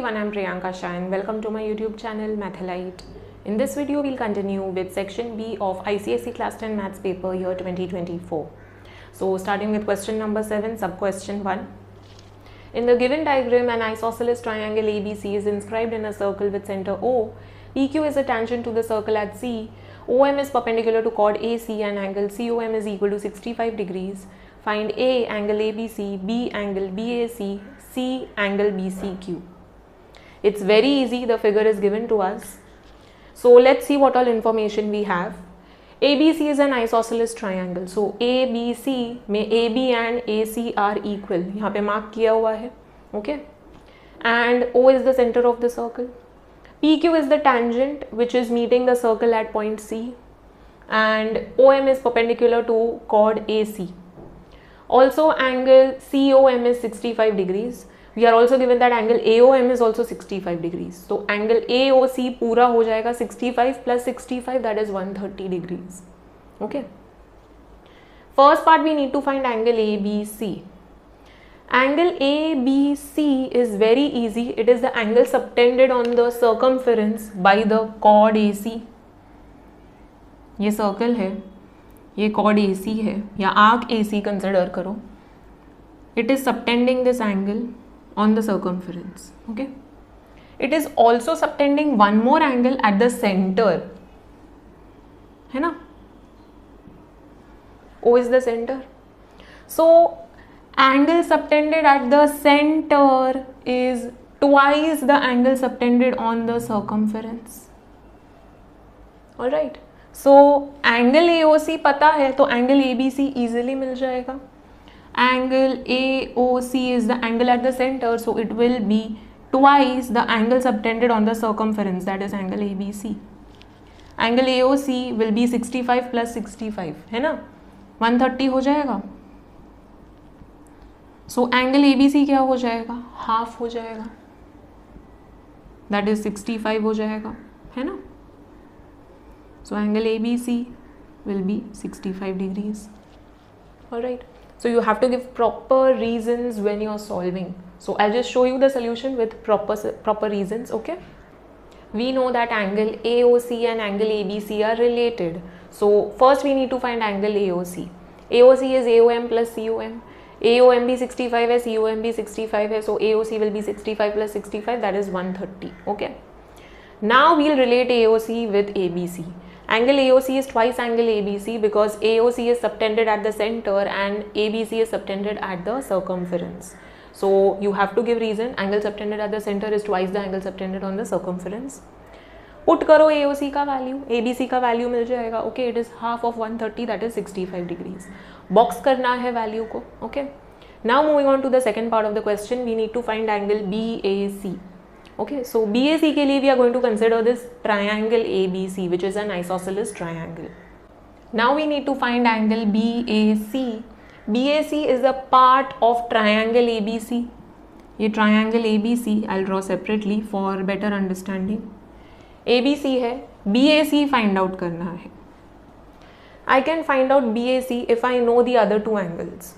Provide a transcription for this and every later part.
everyone, I'm Priyanka Shah and welcome to my YouTube channel Mathalite. In this video, we'll continue with section B of ICSE Class 10 Maths paper year 2024. So starting with question number 7, sub-question 1. In the given diagram, an isosceles triangle ABC is inscribed in a circle with center O. PQ is a tangent to the circle at C. OM is perpendicular to chord AC and angle COM is equal to 65 degrees. Find A angle ABC, B angle BAC, C angle BCQ. It's very easy, the figure is given to us. So let's see what all information we have. ABC is an isosceles triangle. So ABC में AB and AC are equal. यहाँ पे mark किया हुआ है. Okay. And O is the center of the circle. PQ is the tangent which is meeting the circle at point C. And OM is perpendicular to chord AC. Also angle COM is 65 degrees. We are also given that angle AOM is also 65 degrees. So angle AOC पूरा हो जाएगा 65 plus 65, that is 130 degrees. Okay. First part we need to find angle ABC. Angle ABC is very easy. It is the angle subtended on the circumference by the chord AC. ये circle है, ये chord AC है या arc AC consider करो. It is subtending this angle on the circumference. Okay. It is also subtending one more angle at the center. है ना? O is the center. So angle subtended at the center is twice the angle subtended on the circumference. Alright. So angle AOC पता है तो angle ABC easily मिल जाएगा. Angle AOC is the angle at the center, so it will be twice the angle subtended on the circumference, that is angle ABC. Angle AOC will be 65 plus 65, है ना? 130 हो जाएगा. So angle ABC क्या हो जाएगा? Half हो जाएगा. That is 65 हो जाएगा, है ना? So angle ABC will be 65 degrees. Alright. So you have to give proper reasons when you are solving. So I'll just show you the solution with proper reasons, okay? We know that angle AOC and angle ABC are related. So first we need to find angle AOC. AOC is AOM plus COM. AOM भी 65 है, COM भी 65 है. So AOC will be 65 plus 65, that is 130, okay? Now we'll relate AOC with ABC. Angle AOC is twice angle ABC because AOC is subtended at the center and ABC is subtended at the circumference. So you have to give reason. Angle subtended at the center is twice the angle subtended on the circumference. Put करो AOC का value, ABC का value मिल जाएगा. Okay, it is half of 130, that is 65 degrees. Box करना है value को. Okay. Now moving on to the second part of the question, we need to find angle BAC. Okay, so BAC के लिए we are going to consider this triangle ABC, which is an isosceles triangle. Now we need to find angle BAC. BAC is a part of triangle ABC. ये triangle ABC I'll draw separately for better understanding. ABC है, BAC find out करना है. I can find out BAC if I know the other two angles.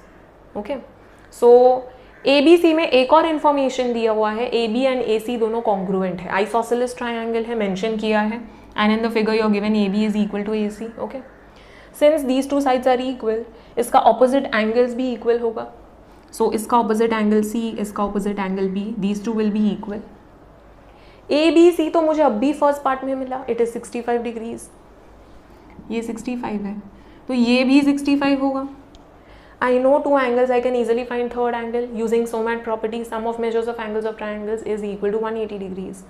Okay, so ABC में एक और information दिया हुआ है. AB एंड AC दोनों कॉन्ग्रुएंट है. आइसोसेलेस ट्राइंगल है, मेंशन किया है. And in the figure you are given AB is equal to AC. Okay, since these two sides are equal, इसका ऑपोजिट एंगल्स भी इक्वल होगा. सो इसका ऑपोजिट एंगल C, इसका opposite angle B, these two will be equal. ABC तो मुझे अब भी first part में मिला. It is 65 degrees. ये 65 है तो ये भी 65 होगा. I know two angles, I can easily find third angle using SOMAT property. Sum of measures of angles of triangles is equal to 180 degrees.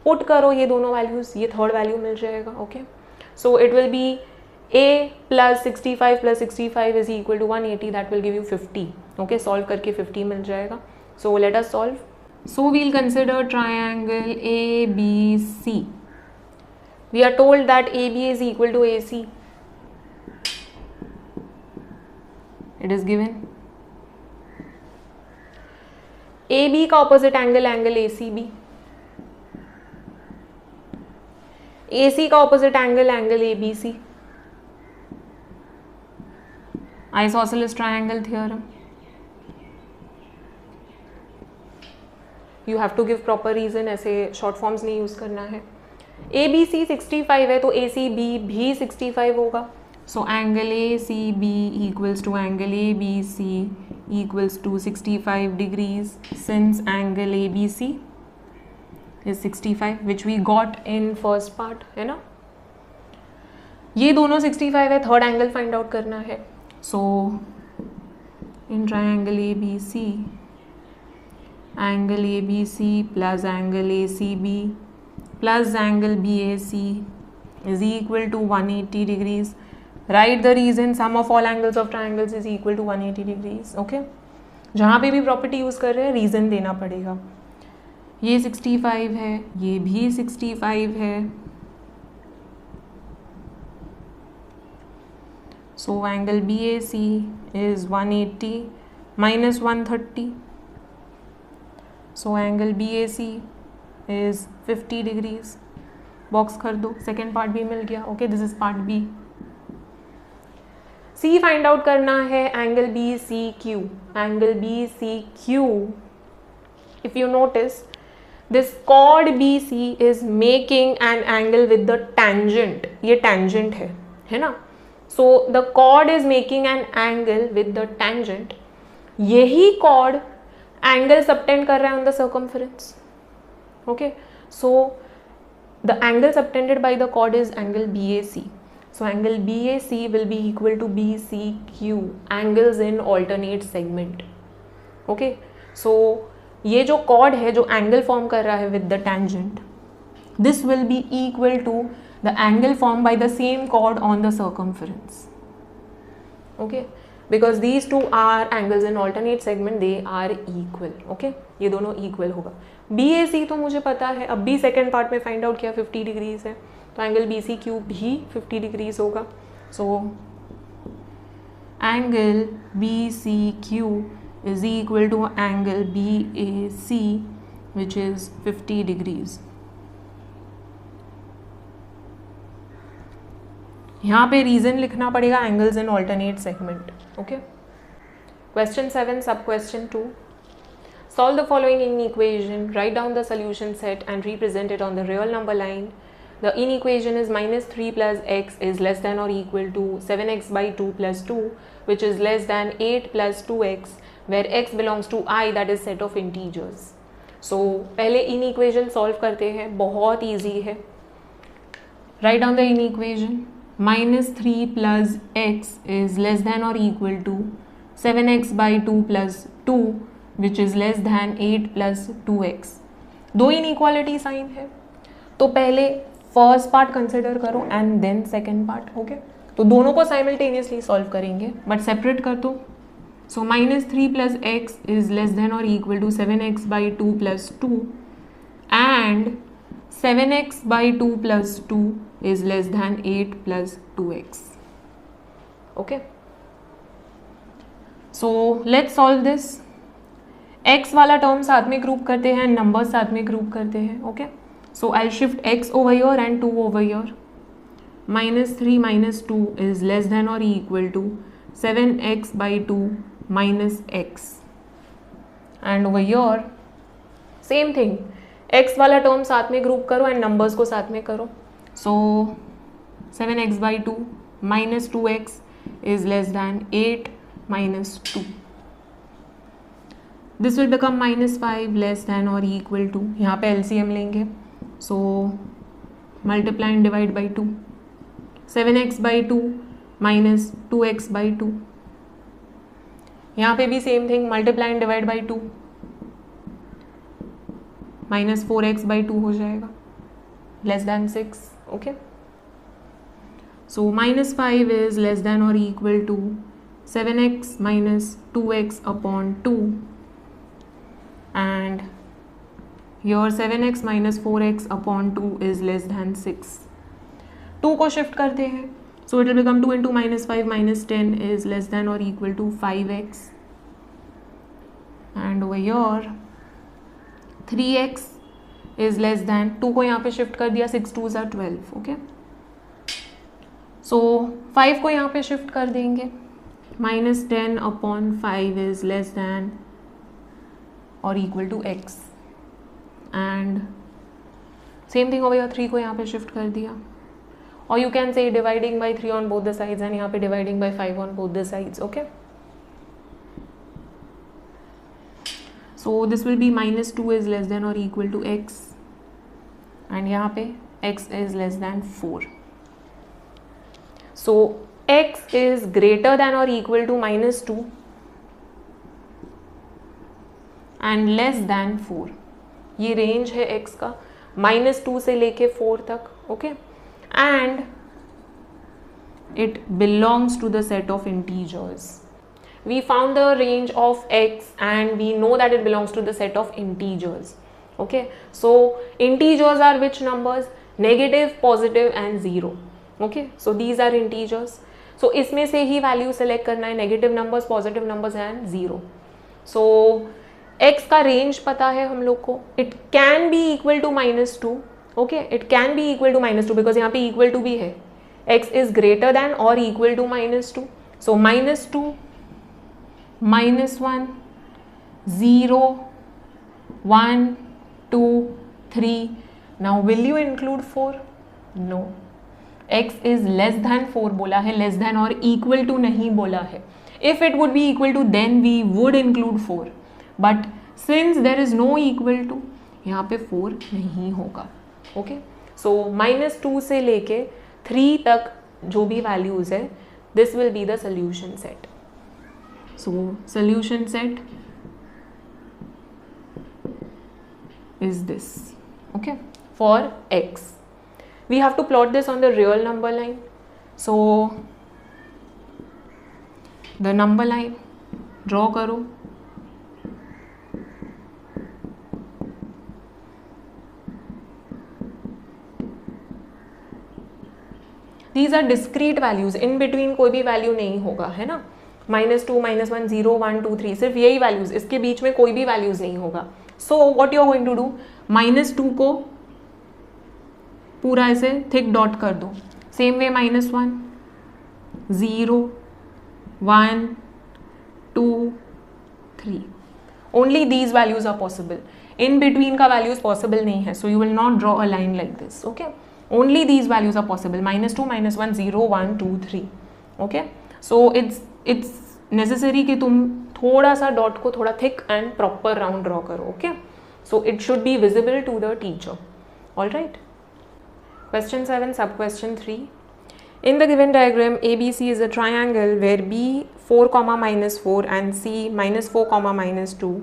Put करो ये दोनों values, ये third value मिल जाएगा. Okay, so it will be A plus 65 is equal to 180. That will give you 50. Okay, solve करके 50 मिल जाएगा. So let us solve. So we'll consider triangle ABC. We are told that AB is equal to AC. It is given. AB का opposite angle angle ACB. AC का opposite angle angle ABC. Isosceles triangle theorem. You have to give proper reason, ऐसे short forms नहीं use करना है। ABC 65 है तो ACB भी 65 होगा। So angle ACB equals to angle ABC equals to 65 degrees since angle ABC is 65 which we got in first part, है ना। ये दोनों 65 है, थर्ड एंगल फाइंड आउट करना है। So in triangle ABC angle ABC plus angle ACB plus angle BAC is equal to 180 degrees. Write the reason sum of all angles of triangles is equal to 180 degrees. Okay? जहाँ पे भी property use कर रहे हैं reason देना पड़ेगा। ये 65 है, ये भी 65 है। So angle BAC is 180 minus 130. So angle BAC is 50 degrees. Box कर दो, सेकेंड पार्ट भी मिल गया। Okay, this is part B. See find out करना है angle BCQ। Angle BCQ, if you notice this chord BC is making an angle with the tangent. ये tangent है ना। So the chord is making an angle with the tangent. यही chord angle subtend कर रहा है on the circumference. Okay, so the angle subtended by the chord is angle BAC. So angle BAC will be equal to BCQ, angles in alternate segment. Okay, so ये जो chord है जो angle form कर रहा है with the tangent, this will be equal to the angle formed by the same chord on the circumference. Okay, because these two are angles in alternate segment, they are equal. Okay, ये दोनों equal होगा। BAC तो मुझे पता है, अब भी second part में फाइंड आउट किया 50 डिग्रीज है, तो एंगल BCQ भी 50 डिग्रीज होगा। So angle BCQ is equal to angle BAC which is 50 degrees. यहाँ पे रीजन लिखना पड़ेगा angles in alternate segment. Okay, question 7, सब question 2। Solve the following inequation, write down the solution set and represent it on the real number line. The inequation is minus 3 plus x is less than or equal to 7x by 2 plus 2, which is less than 8 plus 2x, where x belongs to I, that is set of integers. So, पहले inequation solve करते हैं, बहुत easy है। Write down the inequation. Minus 3 plus x is less than or equal to 7x by 2 plus 2, which is less than 8 plus 2x। दो inequality sign है, तो पहले first part consider करो and then second part. Okay, तो दोनों को simultaneously solve करेंगे but separate कर दो। So minus 3 plus x is less than और equal to 7x by 2 plus 2 and 7x by 2 plus 2 is less than 8 plus 2x। Okay, so let's solve this. x वाला term साथ में group करते हैं, number साथ में ग्रुप करते हैं। Okay, so I shift x over here and 2 over here. Minus 3 minus 2 is less than और equal to 7x by 2 minus x and over here same thing, x वाला टर्म साथ में ग्रुप करो and numbers को साथ में करो। सो 7x by 2 minus 2x is less than 8 minus 2। This will become minus 5 less than और इक्वल टू, यहाँ पे LCM लेंगे। So multiply and divide by 2, 7x by 2 minus 2x by 2। यहाँ पे भी same thing, multiply and divide by 2, minus 4x by 2 हो जाएगा, less than 6। Okay, so minus 5 is less then और equal to 7x minus 2x upon 2 and your 7x minus 4x upon 2 is less than 6. 2 को shift करते हैं, so it will become 2 into minus 5 minus 10 is less than or equal to 5x and over here 3x is less than, 2 को यहाँ पे shift कर दिया, 6 2s are 12. Okay, so 5 को यहाँ पे शिफ्ट कर देंगे, minus 10 upon 5 is less than और equal to x। And same thing over here 3 को यहाँ पे शिफ्ट कर दिया, और you can say dividing by 3 on both the sides and यहाँ पे dividing by 5 on both the sides. Okay, so this will be -2 is less than और equal to x and यहाँ पे x is less than 4. So x is greater than और equal to -2 and less than 4. ये range है x का -2 से लेके 4 तक. Okay, and it belongs to the set of integers. We found the range of x and we know that it belongs to the set of integers. Okay, so integers are which numbers? Negative, positive and 0. Okay, so these are integers. So इसमें से ही value select करना है, negative numbers, positive numbers and 0. So x का range पता है हम लोग को. It can be equal to -2. Okay, it can be equal to -2 because यहाँ पे equal to भी है. x is greater than or equal to -2. So -2, -1, 0, 1, 2, 3. Now will you include 4? No. x is less than 4 बोला है, less than और equal to नहीं बोला है. If it would be equal to then we would include 4. But since there is no equal to, यहाँ पे 4 नहीं होगा. Okay? So -2 से लेके 3 तक जो भी वैल्यूज़ है, this will be the solution set. So solution set is this. Okay, for x we have to plot this on the real number line. So the number line draw करो. These are discrete values, in between कोई भी value नहीं होगा, है ना. -2, -1, 0, 1, 2, 3 सिर्फ यही values, इसके बीच में कोई भी वैल्यूज नहीं होगा. So what you are going to do, -2 को पूरा ऐसे थिक डॉट कर दो. Same way -1, 0, 1, 2, 3. Only these values are possible. In between का वैल्यूज पॉसिबल नहीं है, so you will not draw a line like this. Okay, only these values are possible, -2, -1, 0, 1, 2, 3. okay, so it's necessary कि तुम थोड़ा सा dot को थोड़ा thick and proper round draw करो. Okay, so it should be visible to the teacher. All right. Question 7, sub question 3. In the given diagram, ABC is a triangle where B 4, -4 and C -4, -2.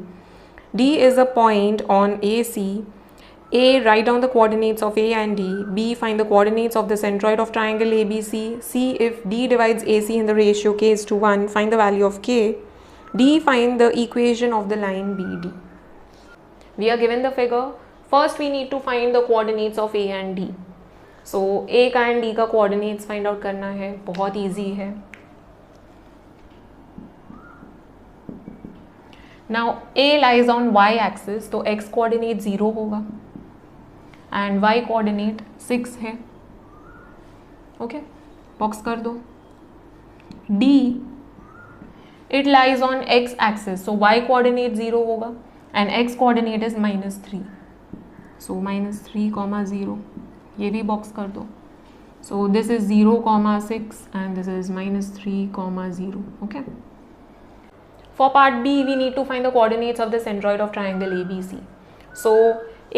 D is a point on AC. A, write down the coordinates of A and D. B, find the coordinates of the centroid of triangle ABC. C, if D divides AC in the ratio k is to 1, find the value of k. D, find the equation of the line BD. We are given the figure. First we need to find the coordinates of A and D. So A का and D का coordinates find out करना है, बहुत easy है. Now A lies on y axis, तो x coordinate 0 होगा and y coordinate 6 है. Okay, box कर दो. D, it lies on x axis, so y coordinate 0 होगा and x coordinate is -3. So -3, 0, ये भी बॉक्स कर दो. So this is 0, 6 and this is -3, 0. Okay, for part B we need to find the coordinates of the centroid of triangle ABC. So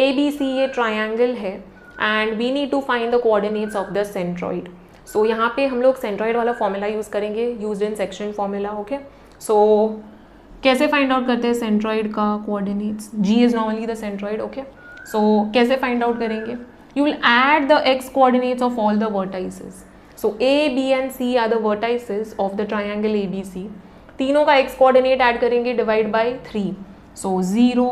ABC ये triangle है and we need to find the coordinates of the centroid. So यहाँ पे हम लोग centroid वाला formula use करेंगे, used in section formula. Okay, so कैसे find out करते हैं सेंट्रॉइड का coordinates? G is normally the centroid. Okay, so कैसे फाइंड आउट करेंगे? You will add the x coordinates of all the vertices. So A, B and C are the vertices of the triangle ABC. तीनों का x coordinate add करेंगे, divide by 3. So 0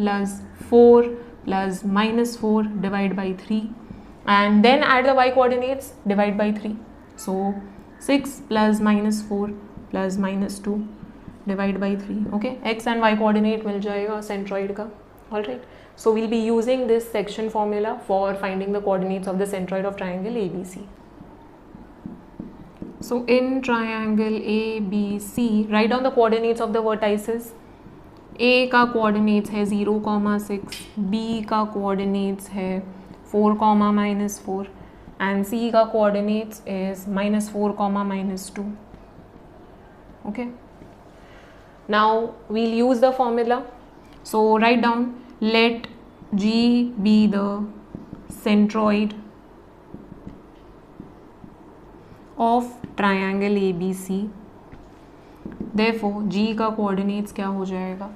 + 4 plus -4 divide by 3 and then add the y coordinates, divide by 3. So 6 plus -4 plus -2 divide by 3. Okay, x and y coordinate मिल जाएगा centroid का. All right, so we'll be using this section formula for finding the coordinates of the centroid of triangle ABC. So in triangle ABC, write down the coordinates of the vertices ए का coordinates है 0,6, B का coordinates है 4,-4 and सी का coordinates is -4,-2. Okay, now we'll use the formula. So write down, let G be the centroid of triangle ABC. Therefore G का coordinates क्या हो जाएगा?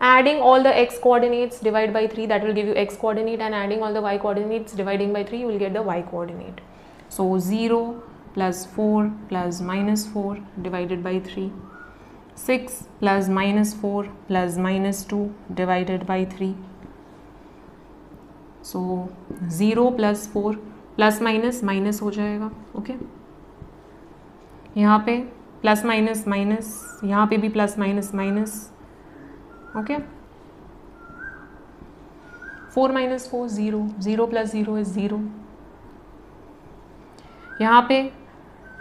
Adding all the x coordinates divide by 3, that will give you x coordinate, and adding all the y coordinates dividing by 3, you will get the y coordinate. So 0 plus 4 plus -4 divided by 3, 6 plus -4 plus -2 divided by 3. So 0 plus 4 plus minus minus हो जाएगा. Okay, यहाँ पे plus minus minus, यहाँ पे भी plus minus minus. Okay, 4 - 4 0, 0 + 0 is 0. यहाँ पे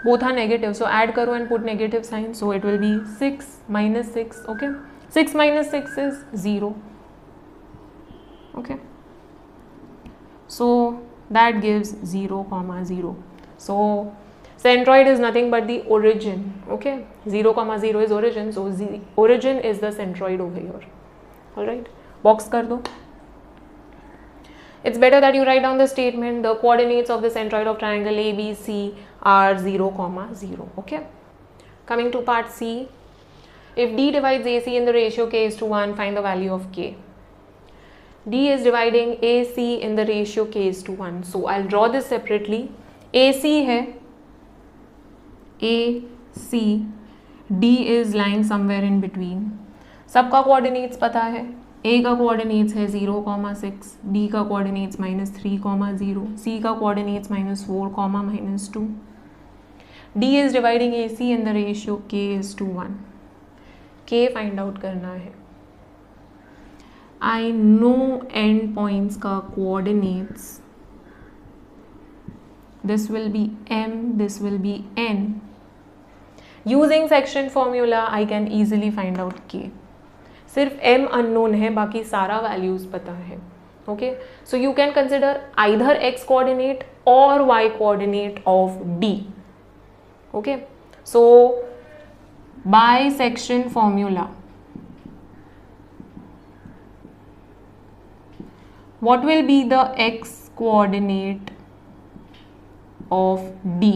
both are negative, so add करो and put negative sign, so it will be 6 - 6. Okay, 6 - 6 is 0. Okay, so that gives 0,0. So centroid is nothing but the origin. Okay, 0,0 is origin, so origin is the centroid over here. All right, box कर दो. It's better that you write down the statement. The coordinates of the centroid of triangle ABC are 0,0. Okay, coming to part C. If D divides AC in the ratio k is to 1, find the value of k. D is dividing AC in the ratio k is to 1. So I'll draw this separately. AC है, AC, D is lying somewhere in between. सबका coordinates पता है. A का coordinates है 0,6, D का coordinates -3,0, C का coordinates -4, -2. D is dividing AC in the ratio k is to 1. K find out करना है. I know end points का coordinates. This will be M, this will be N. Using section formula, I can easily find out K. सिर्फ M unknown है, बाकी सारा values पता है. Okay, so you can consider either x coordinate or y coordinate of D. Okay, so by section formula, what will be the x coordinate of D?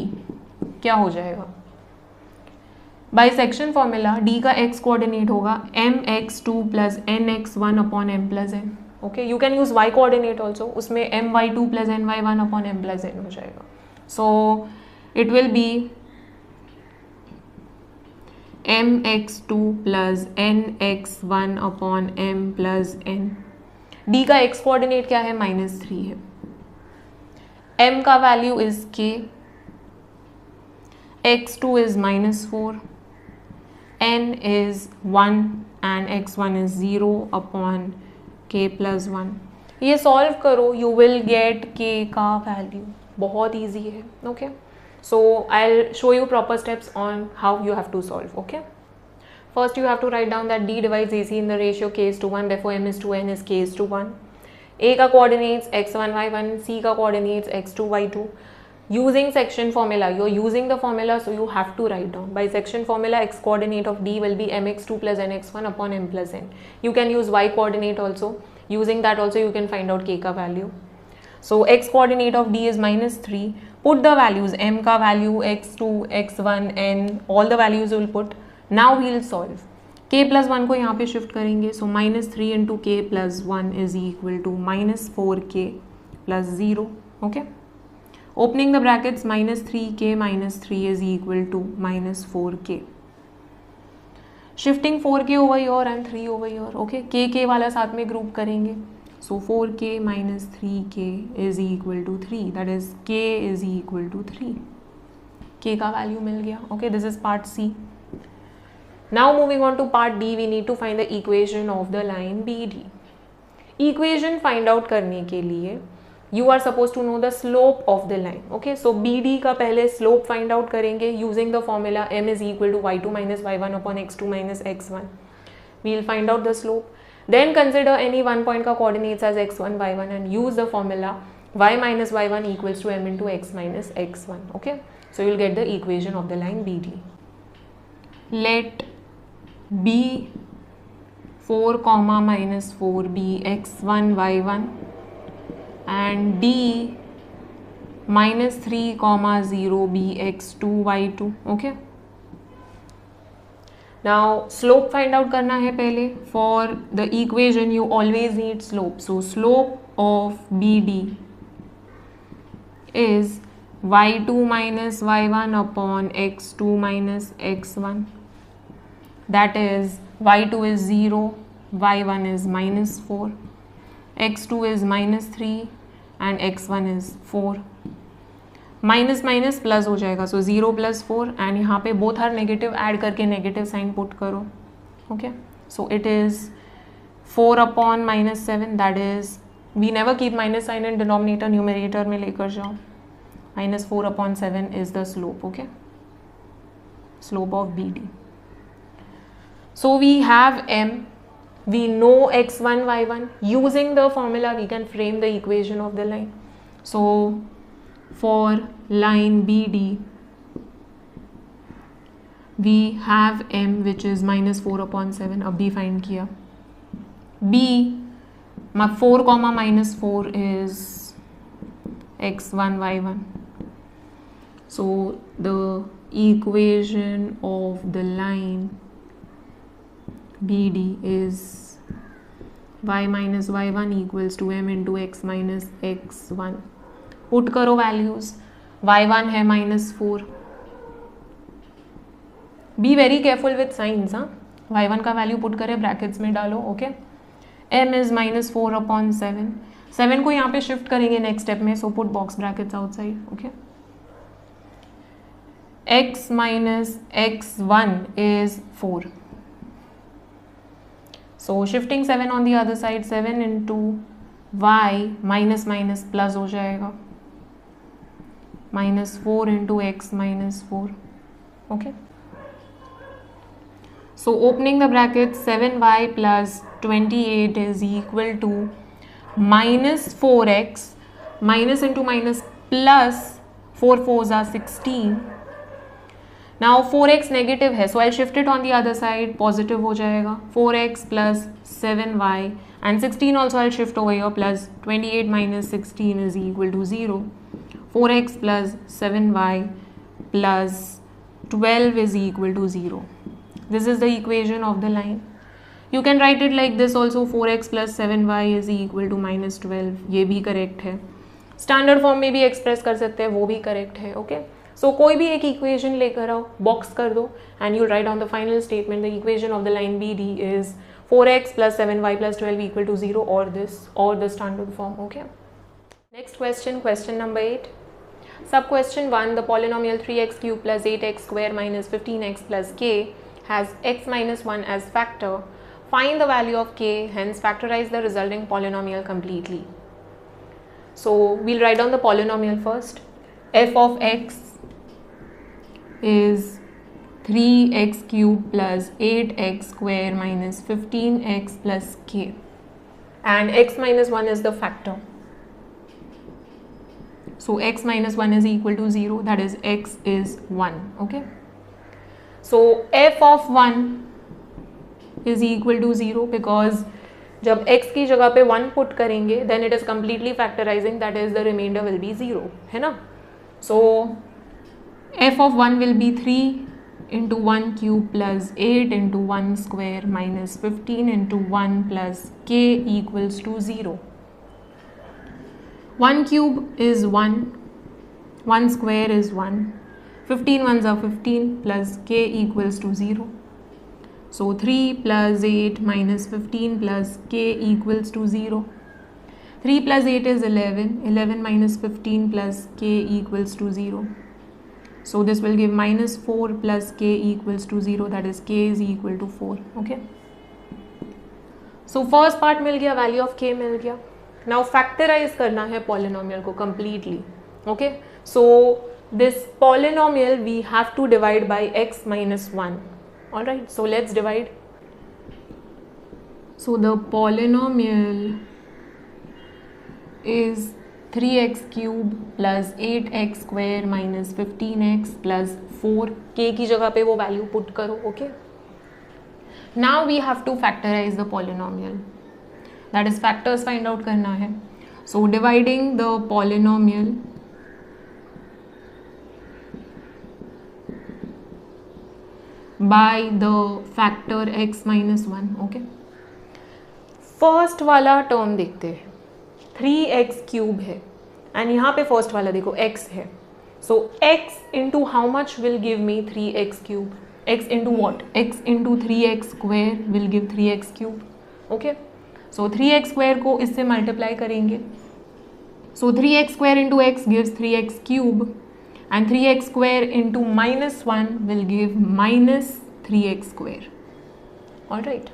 क्या हो जाएगा? By section formula, D का x coordinate होगा mx2 plus nx1 upon m plus n. Okay, you can use y coordinate also. उसमें my2 plus ny1 upon m plus n हो जाएगा. So it will be mx2 plus nx1 upon m plus n. D का x coordinate क्या है? -3 है. M का value is k, x2 is -4, n is 1 and x1 is 0 upon k + 1. ये solve करो, you will get k का value. बहुत easy है. Okay, so I will show you proper steps on how you have to solve. Okay, first you have to write down that D divides AC in the ratio k is to 1, therefore m is to n is k is to 1. A का coordinates x1 y1, C का coordinates x2 y2. Using section formula, you are using the formula, so you have to write down. By section formula, x coordinate of D will be mx2 plus nx1 upon m plus n. You can use y coordinate also. Using that also you can find out k का value. So x coordinate of D is -3. Put the values, m का value, x2, x1, n, all the values you will put. Now we will solve. k + 1 को यहाँ पे shift करेंगे, so -3 into k + 1 is equal to -4k + 0. Okay, opening the brackets, -3k -3 is equal to -4k. Shifting 4k over here and 3 over here. Okay, k वाला साथ में group करेंगे, so 4k - 3k is equal to 3. That is k is equal to 3. k का value मिल गया. Okay, this is part C. Now moving on to part D, we need to find the equation of the line BD. Equation find out करने के लिए you are supposed to know the slope of the line. Okay, so BD का पहले slope find out करेंगे using the formula m is equal to y2 - y1 upon x2 - x1. we'll find out the slope. Then consider any one point का coordinates as x1, y1 and use the formula y minus y1 equals to m into x minus x1. Okay, so you'll get the equation of the line BD. Let B 4 comma minus 4 be x1 y1 and D minus 3 comma 0 be x2 y2. Okay, now slope find out करना है पहले. For the equation you always need slope, so slope of BD is y2 minus y1 upon x2 minus x1, that is y2 is 0, y1 is minus 4, x2 is minus 3 and x1 is 4. Minus minus plus हो जाएगा, so 0 plus 4 and यहाँ पे both are negative, add करके negative sign put करो. Okay, so it is 4 upon minus 7, that is we never keep minus sign in denominator, numerator में लेकर जाओ. Minus 4 upon 7 is the slope. Okay, slope of B D. So we have m, we know x1 y1. Using the formula we can frame the equation of the line. So for line BD we have m which is minus 4 upon 7. अब b find किया. b 4 comma minus 4 is x1 y1. So the equation of the line BD is y minus y1 equals to m into x minus x1. Put करो values. y1 है minus 4. Be very careful with science. हाँ, y1 का value put करे, brackets में डालो. Okay, m is minus 4 upon 7. 7 को यहाँ पे शिफ्ट करेंगे नेक्स्ट स्टेप में, so put box brackets outside. Okay, x minus x1 is 4. So shifting 7 on the other side, 7 into y minus minus plus हो जाएगा, minus 4 into x minus 4. Okay, so opening the bracket, 7y plus 28 is equal to minus 4x, minus into minus plus 4 4s are 16. Now 4x negative है, so I'll shift it on the other side, positive हो जाएगा. 4x plus 7y and 16 also I'll shift over here, plus 28 minus 16 is equal to 0. 4x plus 7y plus 12 is equal to 0. This is the equation of the line. You can write it like this also, 4x plus 7y is equal to minus 12. ये भी correct है. Standard form में भी express कर सकते हैं, वो भी correct है. Okay, so कोई भी एक equation लेकर आओ, box कर दो and you'll write on the final statement the equation of the line BD is 4x plus 7y plus 12 equal to 0 or this or the standard form. Okay, next question, question number 8. Sub question 1, the polynomial 3x cube plus 8x square minus 15x plus k has x minus 1 as factor. Find the value of k, hence factorize the resulting polynomial completely. So we'll write down the polynomial first. F of x is 3x cube plus 8x square minus 15x plus k, and x minus 1 is the factor. So x minus 1 is equal to 0, that is x is 1. Okay, so f of 1 is equal to 0 because जब x की जगह पे 1 put करेंगे then it is completely factorizing, that is the remainder will be 0, है ना. So f of 1 will be 3 into 1 cube plus 8 into 1 square minus 15 into 1 plus k equals to 0. 1 cube is 1, 1 square is 1, 15 ones are 15 plus k equals to 0. So 3 plus 8 minus 15 plus k equals to 0. 3 plus 8 is 11, 11 minus 15 plus k equals to 0. So this will give minus 4 plus k equals to 0, that is k is equal to 4. Okay, so first part मिल गया, value of k मिल गया. Now factorize करना है polynomial को completely. Okay, so this polynomial we have to divide by x minus 1. Alright, so let's divide. So the polynomial is 3x cube plus 8x square minus 15x plus 4. k की जगह पे वो value put करो. Okay, now we have to factorise the polynomial, that is factors find out करना है. So dividing the polynomial by the factor x minus 1. Okay, first वाला term देखते हैं. 3x क्यूब है एंड यहाँ पे फर्स्ट वाला देखो x है. So x into how much will give me 3x cube. x into what? x into 3x square will give 3x cube. Okay, so 3x square को इससे मल्टीप्लाई करेंगे. सो 3x square into x gives 3x cube and 3x square into minus 1 will give minus 3x square. Alright,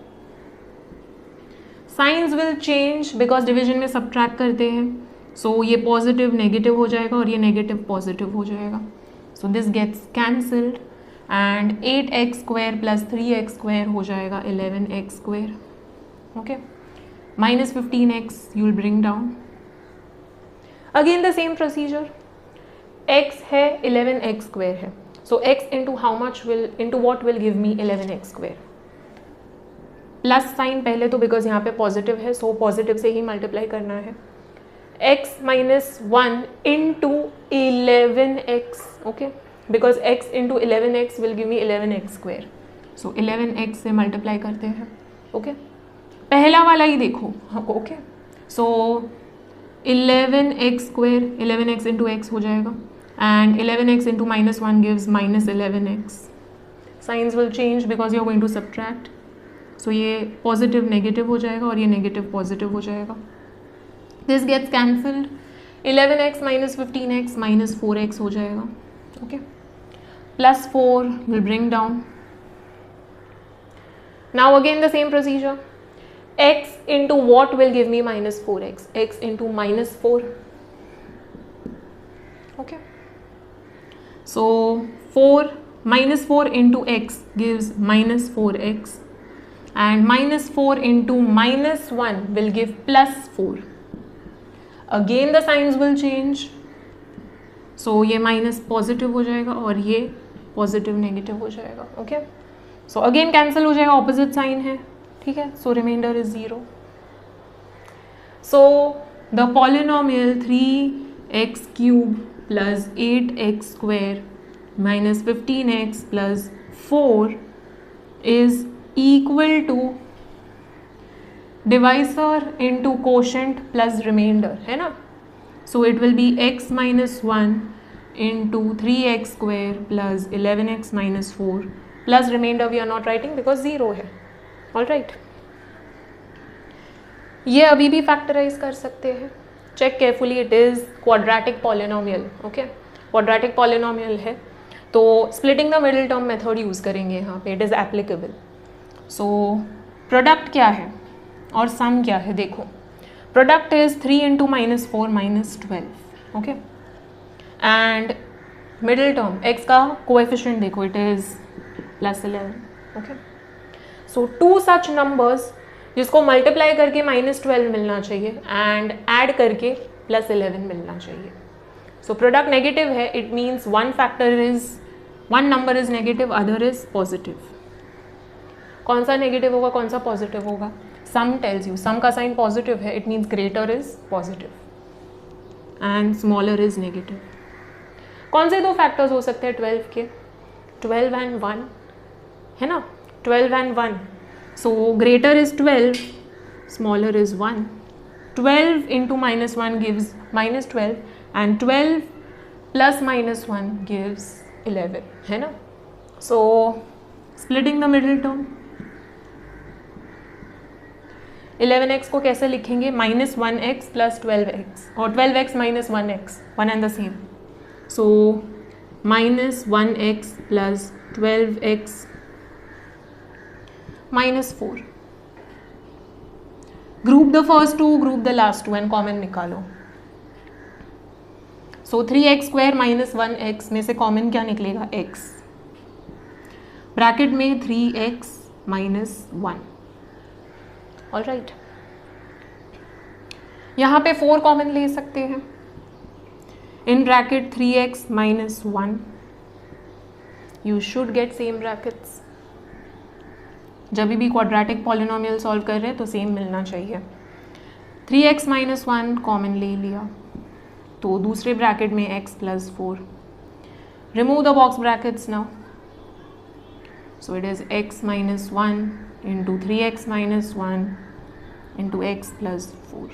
science will change because division में subtract करते हैं. सो ये positive negative हो जाएगा और ये नेगेटिव पॉजिटिव हो जाएगा. So this gets cancelled and 8x square plus 3x square हो जाएगा 11x square. Okay, minus 15x you will bring down. Again the same procedure. x है 11x स्क्वायर है. So x into how much will into what will give me 11x square. Plus sign पहले तो because यहाँ पे positive है so positive से ही multiply करना है. x minus 1 into 11x. Okay, because x into 11x will give me 11x square. So 11x से multiply करते हैं. ओके, पहला वाला ही देखो. Okay, so 11x square 11x into x हो जाएगा and 11x into minus 1 gives minus 11x. Signs will change because you are going to subtract. So ये पॉजिटिव नेगेटिव हो जाएगा और ये नेगेटिव पॉजिटिव हो जाएगा. This gets cancelled. 11x minus 15x minus 4x हो जाएगा. Okay, plus 4 will bring down. Now again the same procedure. x into what will give me minus 4x. x into minus 4. Okay, so 4 minus 4 into x gives minus 4x and minus 4 into minus 1 will give plus 4. Again the signs will change. So ये minus positive हो जाएगा और ये positive negative हो जाएगा. Okay, so again cancel हो जाएगा, opposite sign है. ठीक है, so remainder is 0. So the polynomial 3x cube plus 8x square minus 15x plus 4 is equal to divisor into quotient plus remainder, है ना. So it will be x minus 1 into 3x square plus 11x minus 4 plus remainder we are not writing because 0 है. Alright, ये अभी भी factorise कर सकते हैं. Check carefully, it is quadratic polynomial. Okay, quadratic polynomial है तो splitting the middle term method use करेंगे यहाँ पे. It is applicable. So product क्या है और सम क्या है देखो. Product is 3 into minus 4 minus 12. Okay, and middle term x का कोएफिशिएंट देखो, it is plus 11. Okay, so two such numbers जिसको मल्टीप्लाई करके माइनस 12 मिलना चाहिए एंड ऐड करके प्लस 11 मिलना चाहिए. सो प्रोडक्ट नेगेटिव है, it means one number is negative, other is positive. कौन सा नेगेटिव होगा कौन सा पॉजिटिव होगा? सम टेल्स यू. सम का साइन पॉजिटिव है, it means greater is positive and smaller is negative. कौन से दो फैक्टर्स हो सकते हैं 12 के? 12 एंड 1 है ना. 12 and 1. So greater is 12, smaller is 1. 12 into minus 1 gives minus 12 and 12 plus minus 1 gives 11, है ना. So splitting the middle term, 11x को कैसे लिखेंगे? minus 1x plus 12x और 12x minus 1x, one and the same. So minus 1x plus 12x minus 4. Group the first two, group the last two and common निकालो. So 3x square minus 1x में से common क्या निकलेगा? x. Bracket में 3x minus 1. All right. यहाँ पे 4 common ले सकते हैं, in bracket 3x minus 1, you should get same brackets. जब भी क्वाड्रेटिक पॉलिनोमियल सॉल्व कर रहे हैं तो सेम मिलना चाहिए। 3x माइनस 1 कॉमन ले लिया, तो दूसरे ब्रैकेट में x plus 4, remove the box brackets now, so it is x minus 1 into 3x minus 1 into x plus 4.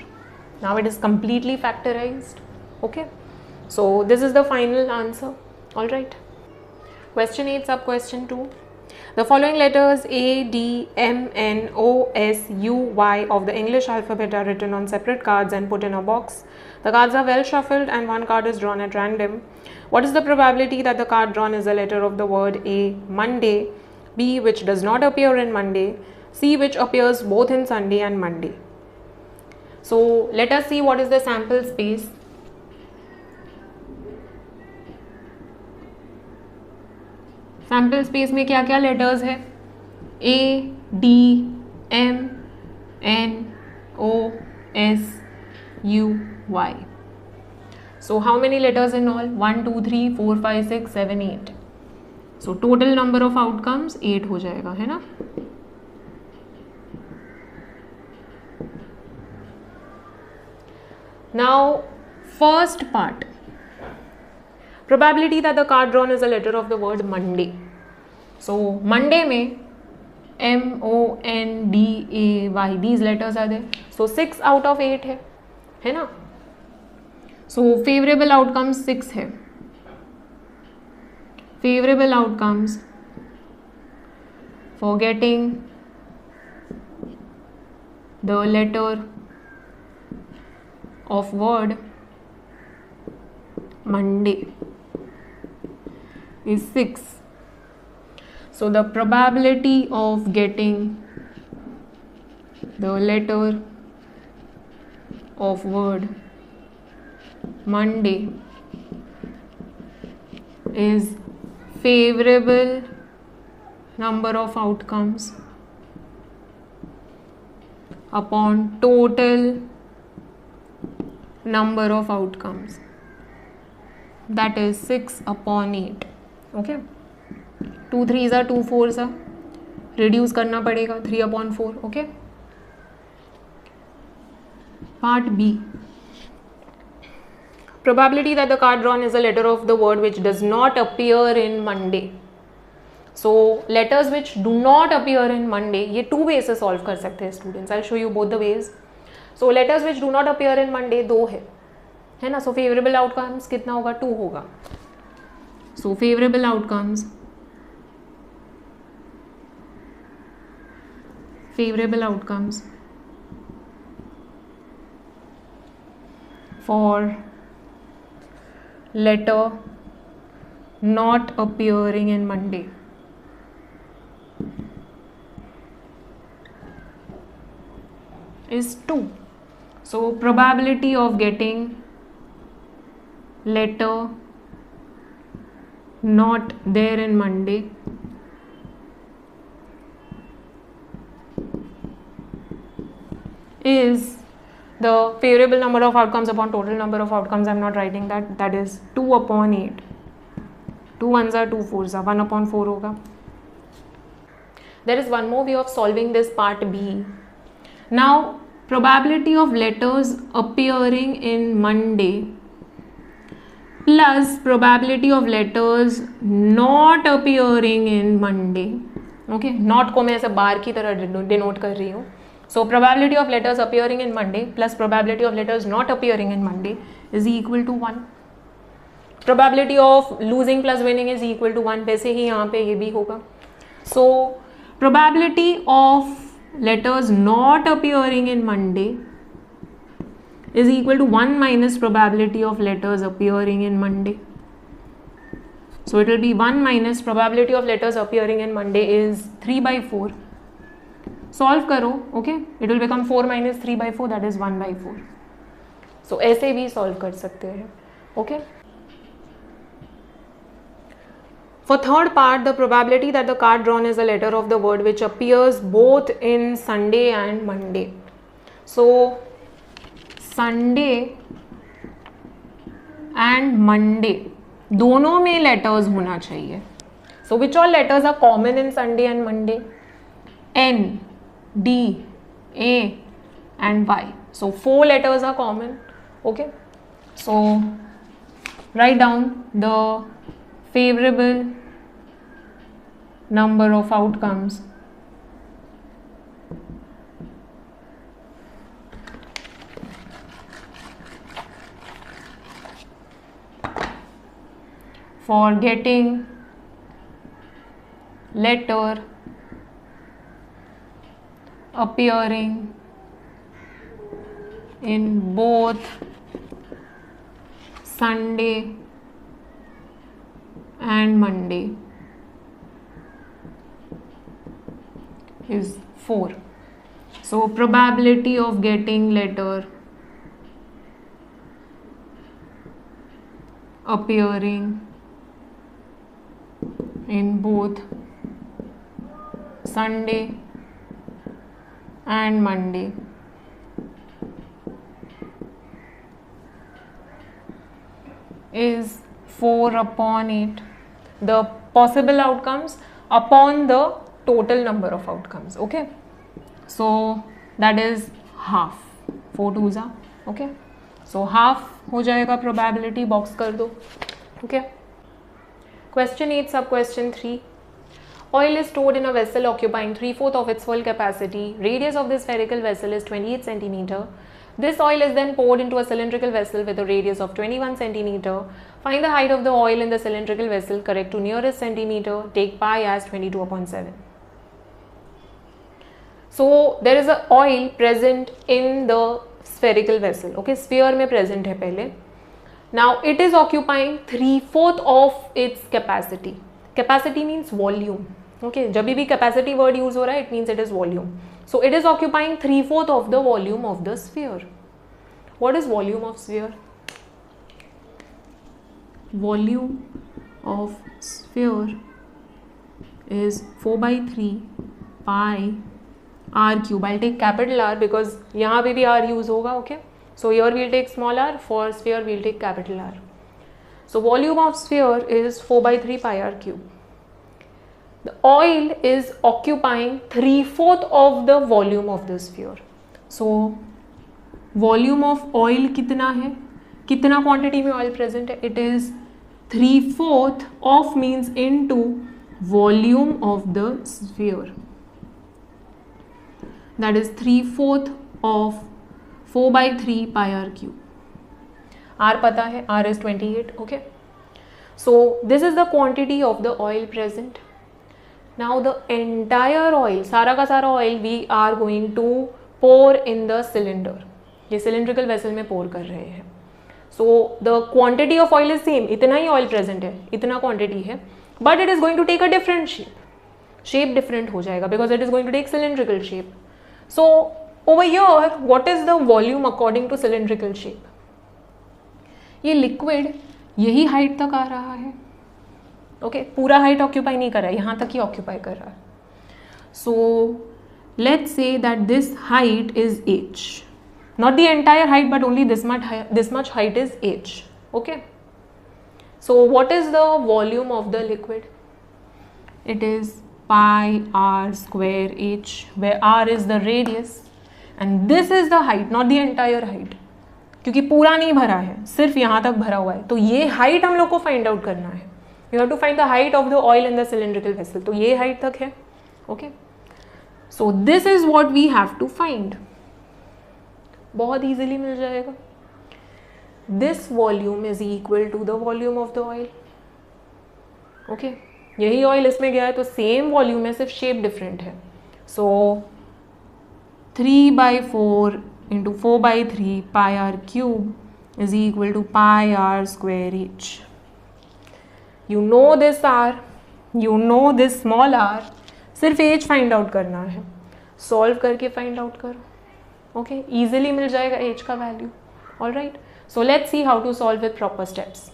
Now it is completely factorized. Okay, so this is the final answer. All right. Question 8, sub question 2. The following letters A, D, M, N, O, S, U, Y of the English alphabet are written on separate cards and put in a box. The cards are well shuffled and one card is drawn at random. What is the probability that the card drawn is a letter of the word A, Monday, B, which does not appear in Monday, C, which appears both in Sunday and Monday? So let us see what is the sample space. Sample space में क्या क्या letters है? A, D, M, N, O, S, U, Y. So how many letters in all? 1, 2, 3, 4, 5, 6, 7, 8. So total number of outcomes 8 हो जाएगा, है ना? Now first part, probability that the card drawn is a letter of the word Monday. So Monday में M, O, N, D, A, Y, these letters are there. So 6 out of 8 है ना? So favorable outcomes 6 है. Favorable outcomes for getting the letter of word Monday is 6. So the probability of getting the letter of word Monday is favorable number of outcomes upon total number of outcomes, that is 6 upon 8. Okay, 2 3s are 2 4s are, reduce करना पड़ेगा 3 upon 4. Okay, part B, probability that the card drawn is a letter of the word which does not appear in Monday. So letters which do not appear in Monday, ये 2 ways से solve कर सकते हैं students. I'll show you both the ways. So letters which do not appear in Monday 2 है ना? So favorable outcomes कितना होगा? 2 होगा. So favorable outcomes for letter not appearing in Monday is 2. So probability of getting letter not there in Monday is the favorable number of outcomes upon total number of outcomes. I'm not writing that. That is 2 upon 8. 2 1s are 2 4s are 1 upon 4 होगा. There is one more way of solving this part B. Now probability of letters appearing in Monday plus probability of letters not appearing in Monday. Okay, not को मैं ऐसे बार की तरह denote कर रही हूँ. So probability of letters appearing in Monday plus probability of letters not appearing in Monday is equal to 1. Probability of losing plus winning is equal to 1. वैसे ही यहाँ पे ये भी होगा. So probability of letters not appearing in Monday is equal to 1 minus probability of letters appearing in Monday. So it will be 1 minus probability of letters appearing in Monday is 3 by 4. Solve करो, okay? It will become 4 minus 3 by 4, that is 1 by 4. So ऐसे भी solve कर सकते हैं, okay? For third part, the probability that the card drawn is a letter of the word which appears both in Sunday and Monday. So Sunday and Monday दोनों में letters होना चाहिए. So which all letters are common in Sunday and Monday? N, D, A and Y. So 4 letters are common. Okay. So write down the favorable number of outcomes for getting letter appearing in both Sunday and Monday is 4. So probability of getting letter appearing in both Sunday and Monday is 4 upon 8. The possible outcomes upon the total number of outcomes. Okay, so that is half. 4 2s are okay. So half हो जाएगा probability, box कर दो. Okay. Question 8 sub question 3. Oil is stored in a vessel occupying 3/4 of its full capacity. Radius of this spherical vessel is 28 centimeter. This oil is then poured into a cylindrical vessel with a radius of 21 centimeter. Find the height of the oil in the cylindrical vessel correct to nearest centimeter. Take pi as 22/7. So there is a oil present in the spherical vessel. Okay, sphere में present है पहले. Now it is occupying 3/4 of its capacity. Capacity means volume. Okay, जब भी capacity word use हो रहा है, it means it is volume. So it is occupying 3/4 of the volume of the sphere. What is volume of sphere? Volume of sphere is 4/3 pi r cube. I'll take capital R because यहाँ पे भी R use होगा. Okay. So here we'll take small r. For sphere we'll take capital R. So volume of sphere is 4/3 pi r cube. The oil is occupying 3/4 of the volume of the sphere. So volume of oil कितना है? कितना quantity में oil present है? It is 3/4 of means into volume of the sphere. That is 3/4 of 4/3 pi r cube. R पता है, R is 28. Okay. So this is the quantity of the oil present. Now the entire oil, सारा का सारा oil we are going to pour in the cylinder. ये cylindrical vessel में pour कर रहे हैं. So the quantity of oil is same. इतना ही oil present है, इतना quantity है, but it is going to take a different shape. Shape different हो जाएगा because it is going to take cylindrical shape. So over here, what is the volume according to cylindrical shape? ये liquid यही height तक आ रहा है. Okay, पूरा height occupy नहीं कर रहा है, यहाँ तक ही occupy कर रहा है. So let's say that this height is h. Not the entire height, but only this much height is h. Okay. So what is the volume of the liquid? It is pi r square h, where r is the radius and this is the height, not the entire height. क्योंकि पूरा नहीं भरा है, सिर्फ यहाँ तक भरा हुआ है, तो ये height हम लोग को find out करना है. You have to find the height of the oil in the cylindrical vessel. तो ये height तक है. Okay. So this is what we have to find. बहुत easily मिल जाएगा. This volume is equal to the volume of the oil. Okay. यही oil इसमें गया है तो same volume है, सिर्फ shape different है. So 3/4 into 4/3 pi r cube is equal to pi r square h. You know this r, you know this small r, सिर्फ h find out करना है. Solve करके find out करो. Okay, easily मिल जाएगा h का value. Alright, so let's see how to solve with proper steps.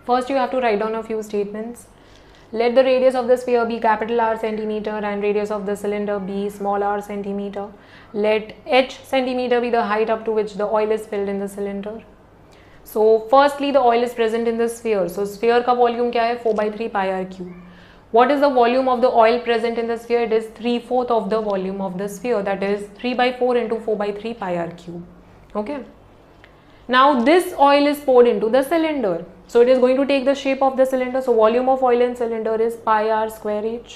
First you have to write down a few statements. Let the radius of the sphere be capital R centimeter and radius of the cylinder be small r centimeter. Let h centimeter be the height up to which the oil is filled in the cylinder. So firstly the oil is present in the sphere. So sphere का volume क्या है? 4/3 pi r cube. What is the volume of the oil present in the sphere? It is 3/4 of the volume of the sphere. That is 3/4 into 4/3 pi r cube. Okay. Now this oil is poured into the cylinder. So it is going to take the shape of the cylinder. So volume of oil in cylinder is pi r square h.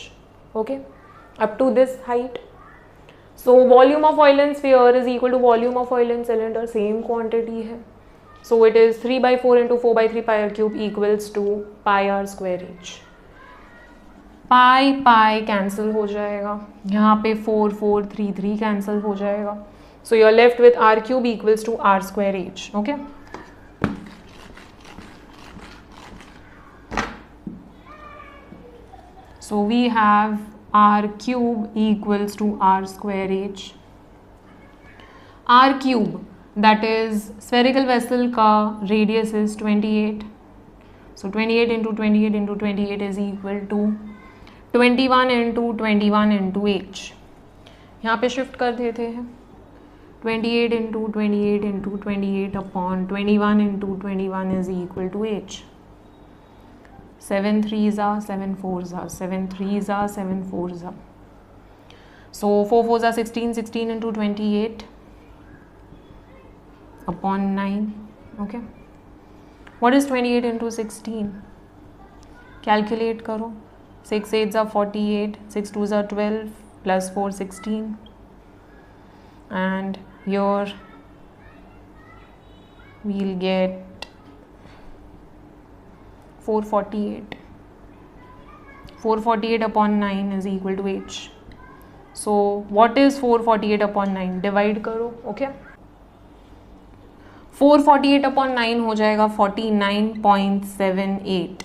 Okay, up to this height. So volume of oil in sphere is equal to volume of oil in cylinder. Same quantity है. So it is 3/4 into 4/3 pi r cube equals to pi r square h. pi cancel हो जाएगा. यहाँ पे 4 4 3 3 cancel हो जाएगा. So you are left with r cube equals to r square h. Okay. So we have r cube equals to r square h. R cube, that is spherical vessel का radius is 28. So 28 into 28 into 28 is equal to 21 into 21 into h. यहाँ पे shift कर देते हैं. 28 into 28 into 28 upon 21 into 21 is equal to h. 7 3s are 7 4s are 7 3s are 7 4s are. So 4 4s are 16. 16 into 28 upon 9. Okay. What is 28 into 16? Calculate करो. 6 8s are 48. 6 2s are 12 plus 4 16. And here we'll get 448. 448 upon 9 is equal to h. So what is 448 upon 9? Divide करो. Okay. 448 upon 9 हो जाएगा 49.78.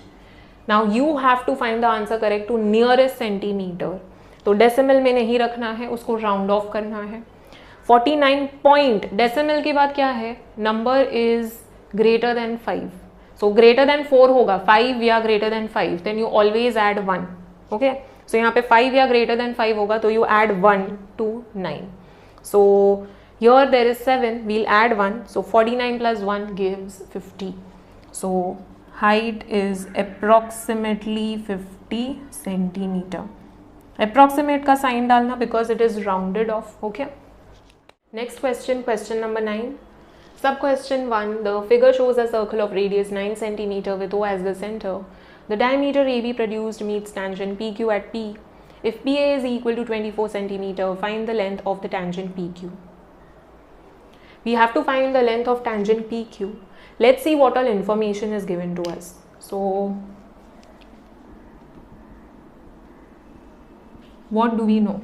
Now you have to find the answer correct to nearest centimeter. तो decimal में नहीं रखना है, उसको round of करना है. 49 पॉइंट, डेसिमल के बाद क्या है? Number is greater then 5. So greater than 4 होगा 5 या greater than 5, then you always add 1. Okay, so यहाँ पे 5 या greater than 5 होगा तो you add 1 to 9. So here there is 7, we'll add 1, so 49 plus 1 gives 50. So height is approximately 50 centimeter. Approximate का sign डालना because it is rounded off. Okay. Next question, question number 9. Sub question 1, the figure shows a circle of radius 9 cm with O as the center. The diameter AB produced meets tangent PQ at P. If PA is equal to 24 cm, find the length of the tangent PQ. We have to find the length of tangent PQ. Let's see what all information is given to us. So, what do we know?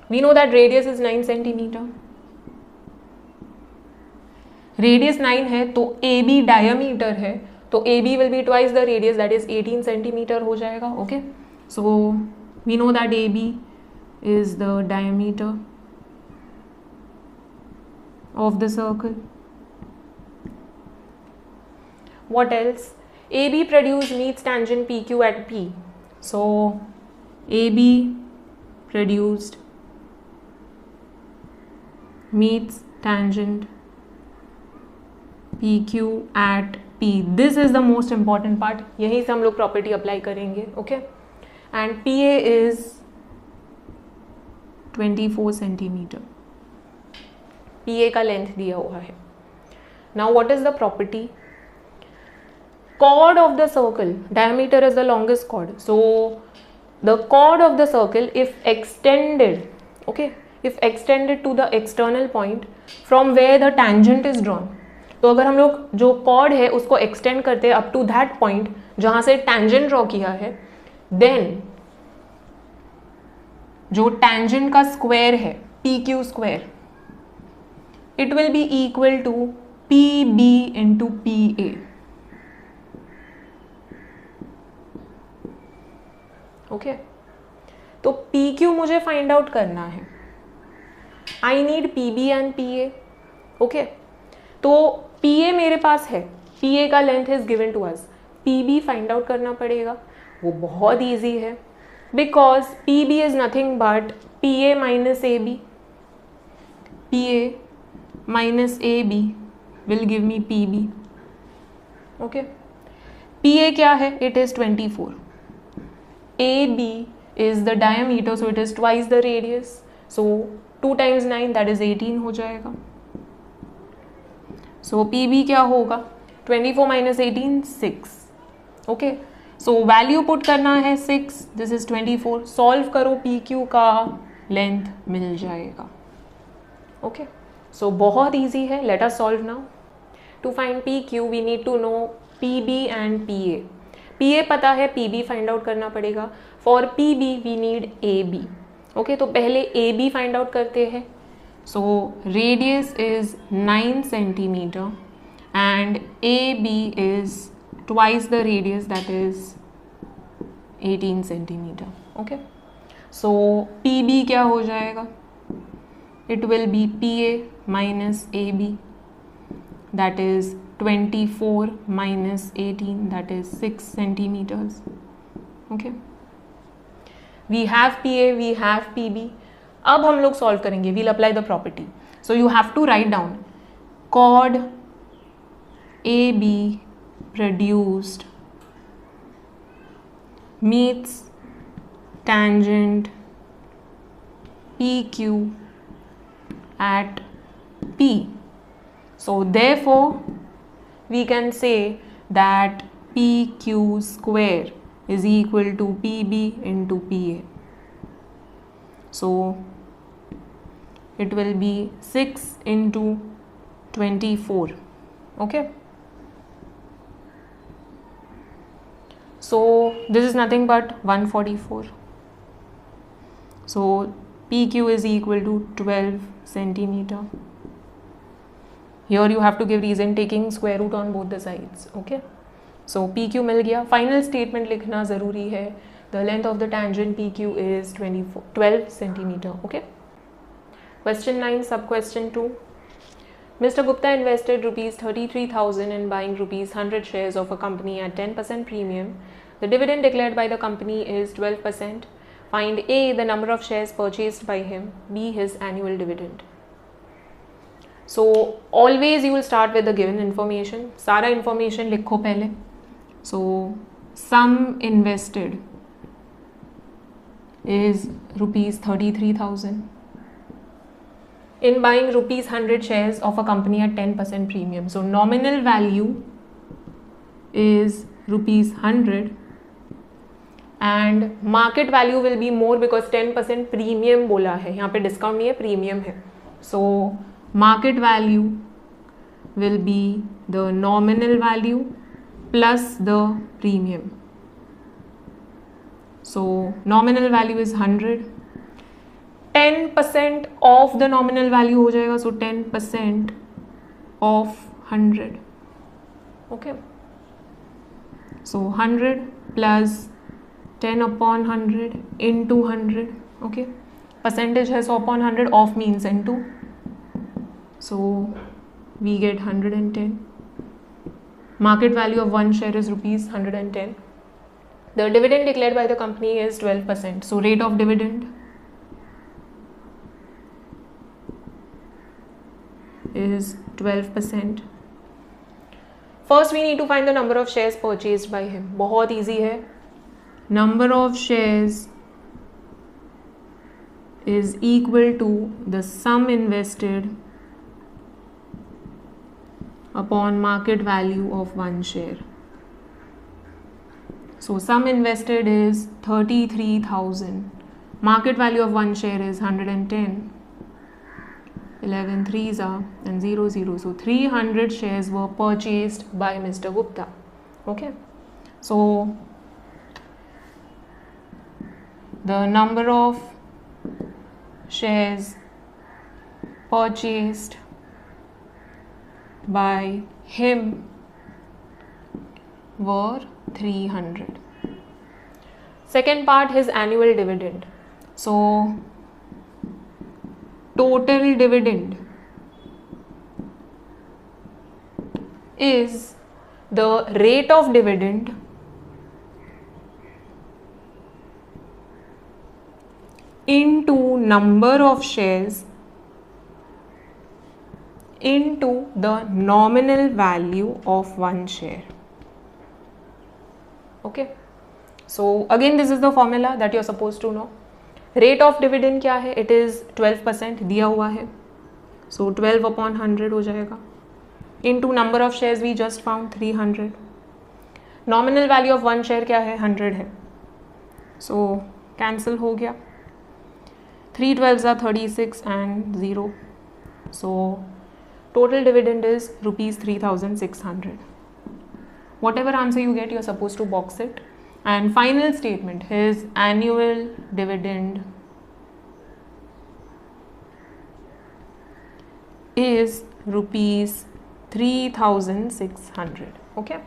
We know that radius is 9 cm. Radius 9 है तो A B diameter है तो A B will be twice the radius, that is 18 centimetre हो जाएगा. Okay, so we know that A B is the diameter of the circle. What else? A B produce meets tangent P Q at P. So A B produced meets tangent PQ at P. This is the most important part. यहीं से हम लोग property apply करेंगे. Okay, and PA is 24 centimetre. PA का length दिया हुआ है. Now what is the property? Chord of the circle, diameter is the longest chord. So the chord of the circle, if extended, okay, if extended to the external point from where the tangent is drawn. तो अगर हम लोग जो cord है उसको extend करते हैं up to that point जहां से टैंजेंट ड्रॉ किया है, देन जो टैंजेंट का स्क्वायर है P Q square, it will be equal to P B into P A. Okay, तो पी क्यू मुझे फाइंड आउट करना है. I need P B and P A. Okay, तो पी ए मेरे पास है, पी ए का length is given to us, P B find out करना पड़ेगा. वो बहुत ईजी है, because P B is nothing but P A minus A B. P A minus A B will give me P B. Okay, P A क्या है? It is 24. A B is the diameter, so it is twice the radius. So 2 times 9 that is 18 हो जाएगा. सो P B क्या होगा? 24 minus 18 6. Okay, so value put करना है 6, this is 24. Solve करो, P Q का लेंथ मिल जाएगा. ओके, सो बहुत ईजी है. Let us solve now. To find P Q we need to know P B and P A. P A पता है, पी बी फाइंड आउट करना पड़ेगा. For P B we need A B. Okay, तो पहले A B find out करते हैं. So radius is 9 centimeter and AB is twice the radius, that is 18 centimeter. Okay, so PB क्या हो जाएगा? It will be PA minus AB, that is 24 minus 18, that is 6 centimeters. Okay, we have PA, we have PB. अब हम लोग solve करेंगे. we'll apply the property. So you have to write down chord AB produced meets tangent PQ at P. So therefore we can say that PQ square is equal to PB into PA. So it will be 6 into 24. Okay, so this is nothing but 144. So PQ is equal to 12 centimeter. Here you have to give reason taking square root on both the sides. Okay, so PQ मिल गया. Final statement लिखना ज़रूरी है. The length of the tangent PQ is 12 centimeter. Okay, question 9, sub question 2. Mr. Gupta invested rupees 33,000 in buying rupees 100 shares of a company at 10% premium. The dividend declared by the company is 12%. Find A, the number of shares purchased by him, B, his annual dividend. So always you will start with the given information. सारा information लिखो पहले. So sum invested is rupees 33,000 in buying rupees 100 shares of a company at 10% premium. So nominal value is rupees 100 and market value will be more because 10% premium बोला है. यहाँ पे discount नहीं है, premium है. So market value will be the nominal value plus the premium. So nominal value is 100. 10% of the nominal value हो जाएगा. So 10% of 100. Okay. So 100 plus 10 upon 100 into 100. Okay. Percentage है 100 upon 100. Of means into. So we get 110. Market value of one share is rupees 110. The dividend declared by the company is 12%. So rate of dividend is 12%. First we need to find the number of shares purchased by him. बहुत easy है. Number of shares is equal to the sum invested upon market value of one share. So sum invested is 33,000. Market value of one share is 110. 11 threes are and 0 0. So 300 shares were purchased by Mr. Gupta. Okay. So the number of shares purchased by him were 300. Second part, his annual dividend. So total dividend is the rate of dividend into number of shares into the nominal value of one share. Okay, so again this is the formula that you're supposed to know. Rate of dividend क्या है? It is 12% दिया हुआ है, so 12/100 हो जाएगा. Into number of shares we just found 300. Nominal value of one share क्या है? 100 है, so cancel हो गया. 3 12s are 36 and 0, so total dividend is rupees 3600. Whatever answer you get, you're supposed to box it. And final statement, his annual dividend is rupees 3600. Okay.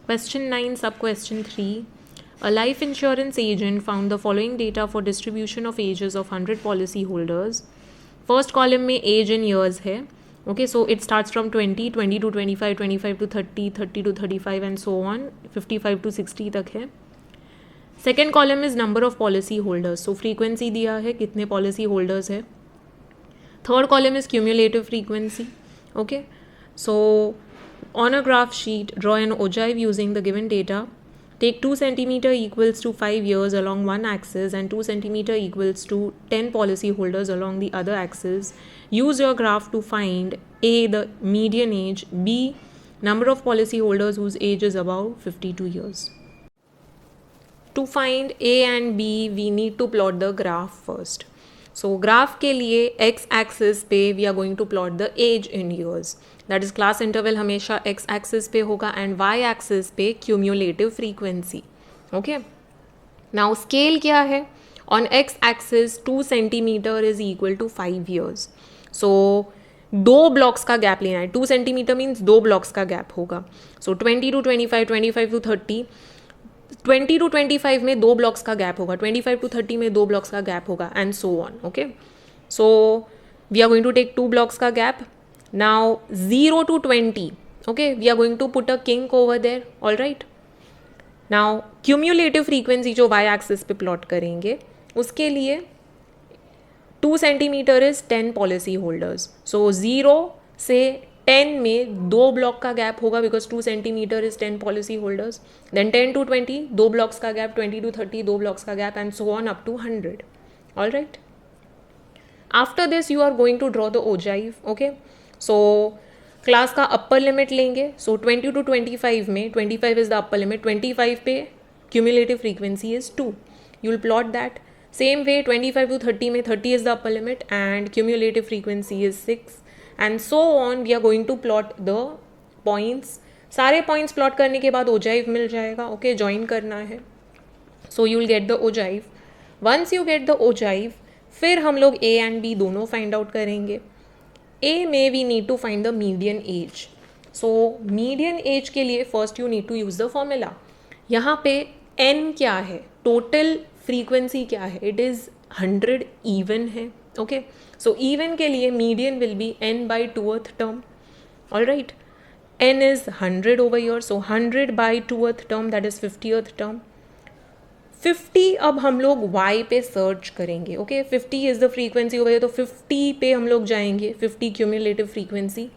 Question 9, sub question 3. A life insurance agent found the following data for distribution of ages of 100 policy holders. First column में age in years है. Okay, so it starts from 20, 20 to 25, 25 to 30, 30 to 35 and so on, 55 to 60 तक है. Second column is number of policy holders, so frequency दिया है कितने policy holders है. Third column is cumulative frequency. Okay, so on a graph sheet, draw an ogive using the given data. Take 2 centimeter equals to 5 years along one axis and 2 centimeter equals to 10 policy holders along the other axis. Use your graph to find A, the median age, B, number of policy holders whose age is above 52 years. To find A and B, we need to plot the graph first. So graph के लिए x axis पे we are going to plot the age in years. That is class interval हमेशा x axis पे होगा and y axis पे cumulative frequency. Okay. Now scale क्या है? On x axis 2 centimeter is equal to 5 years. So 2 blocks का gap लेना है. 2 centimeter means 2 blocks का gap होगा. So 20 to 25, 25 to 30. 20 to 25 में 2 blocks का gap होगा. 25 to 30 में 2 blocks का gap होगा and so on. Okay. So we are going to take 2 blocks का gap. Now 0 to 20. Okay. We are going to put a kink over there. All right. Now cumulative frequency जो y axis पे plot करेंगे उसके लिए 2 centimeter is 10 policy holders. So 0 से 10 में 2 block का gap होगा because 2 centimeter is 10 policy holders. Then 10 to 20 2 blocks का गैप, 20 to 30 2 ब्लॉक्स का gap and so on up to 100. All right. After this you are going to draw the ogive. Okay. So class का upper limit लेंगे. So 20 to 25 में 25 is the upper limit. 25 पे cumulative frequency is 2. You will plot that. Same way 25 to 30 में 30 is the upper limit and cumulative frequency is 6. And so on we are going to plot the points. सारे points plot करने के बाद ogive मिल जाएगा. Okay, join करना है. So you will get the ogive. Once you get the ogive, फिर हम लोग A and B दोनों find out करेंगे. A में we need to find the median age. So median age के लिए first you need to use the formula. यहाँ पे N क्या है? Total frequency क्या है? It is 100 even है. Okay. So even के लिए median will be n by 2th term. Alright. N is 100 over here. So 100 by 2th term, that is 50th term. 50 अब हम लोग y पे सर्च करेंगे. Okay. 50 is the frequency over here. तो 50 पे हम लोग जाएंगे. 50 cumulative frequency.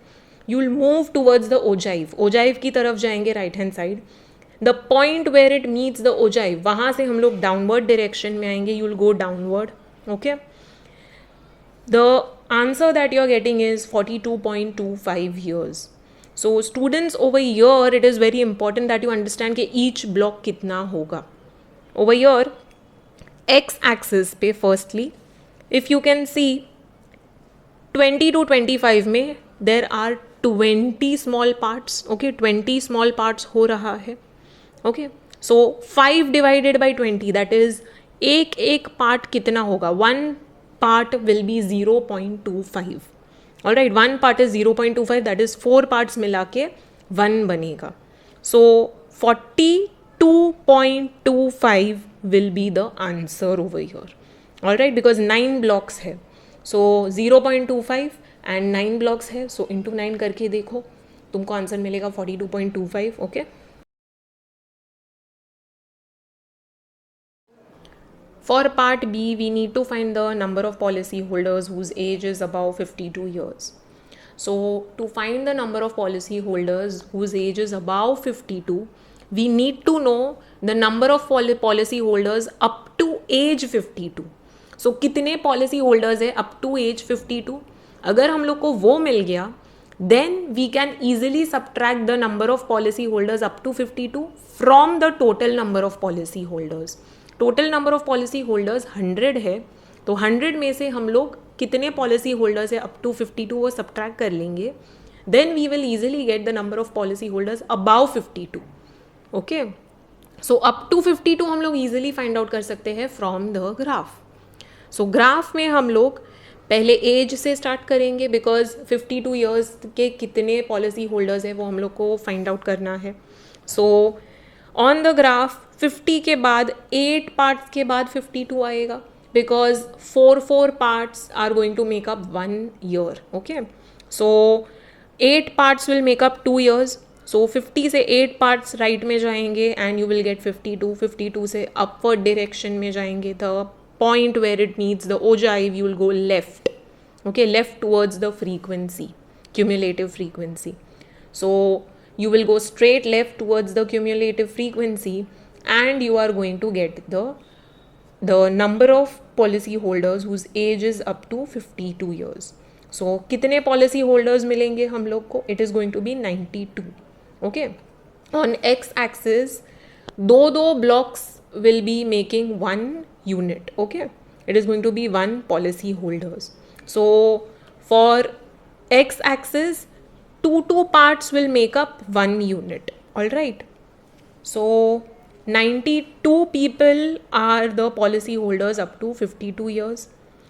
You will move towards the ogive. Ogive की तरफ जाएंगे right hand side. The point where it meets the ogive, वहाँ से हम लोग downward direction में आएंगे. You will go downward. Okay. The answer that you are getting is 42.25 years. So students over here, it is very important that you understand कि each block कितना होगा. Over here, x axis पे firstly, if you can see 20 to 25 में there are 20 small parts. Okay, 20 small parts हो रहा है. Okay, so 5 divided by 20, that is एक part कितना होगा? 1 part will be 0.25. All right, 1 part is 0.25, that is 4 parts मिला के 1 बनेगा. So 42.25 will be the answer over here. All right, because 9 blocks है. So 0.25 and 9 blocks है. So into 9 करके देखो, तुमको आंसर मिलेगा 42.25. Okay. For part B, we need to find the number of policy holders whose age is above 52 years. So to find the number of policy holders whose age is above 52, we need to know the number of policy holders up to age 52. So कितने policy holders है up to age 52? अगर हम लोग को वो मिल गया, then we can easily subtract the number of policy holders up to 52 from the total number of policy holders. Total number of policy holders 100 है, तो 100 में से हम लोग कितने पॉलिसी होल्डर्स है अप टू 52 वो सब्ट्रैक्ट कर लेंगे, then we will easily get the number of policy holders above 52. Okay, so up to 52 हम लोग ईजिली फाइंड आउट कर सकते हैं from the graph. So graph में हम लोग पहले एज से स्टार्ट करेंगे, बिकॉज 52 ईयर्स के कितने पॉलिसी होल्डर्स है वो हम लोग को फाइंड आउट करना है. सो ऑन द ग्राफ 50 के बाद 8 पार्ट्स के बाद 52 आएगा, because 4 parts are going to make up 1 year. Okay, so 8 parts will make up 2 years. So 50 से 8 पार्ट्स राइट में जाएंगे एंड यू विल गेट 52. 52 से अपवर्ड डायरेक्शन में जाएंगे, the point where it needs the ogive you will go left. Okay, left towards the frequency, cumulative frequency. So you will go straight left towards the cumulative frequency and you are going to get the number of policy holders whose age is up to 52 years. So कितने policy holders मिलेंगे हम लोग को? It is going to be 92. Okay, on x axis दो blocks will be making one unit. Okay, it is going to be one policy holders. So for x axis two parts will make up one unit. All right, so 92 people are the policy holders up to 52 years.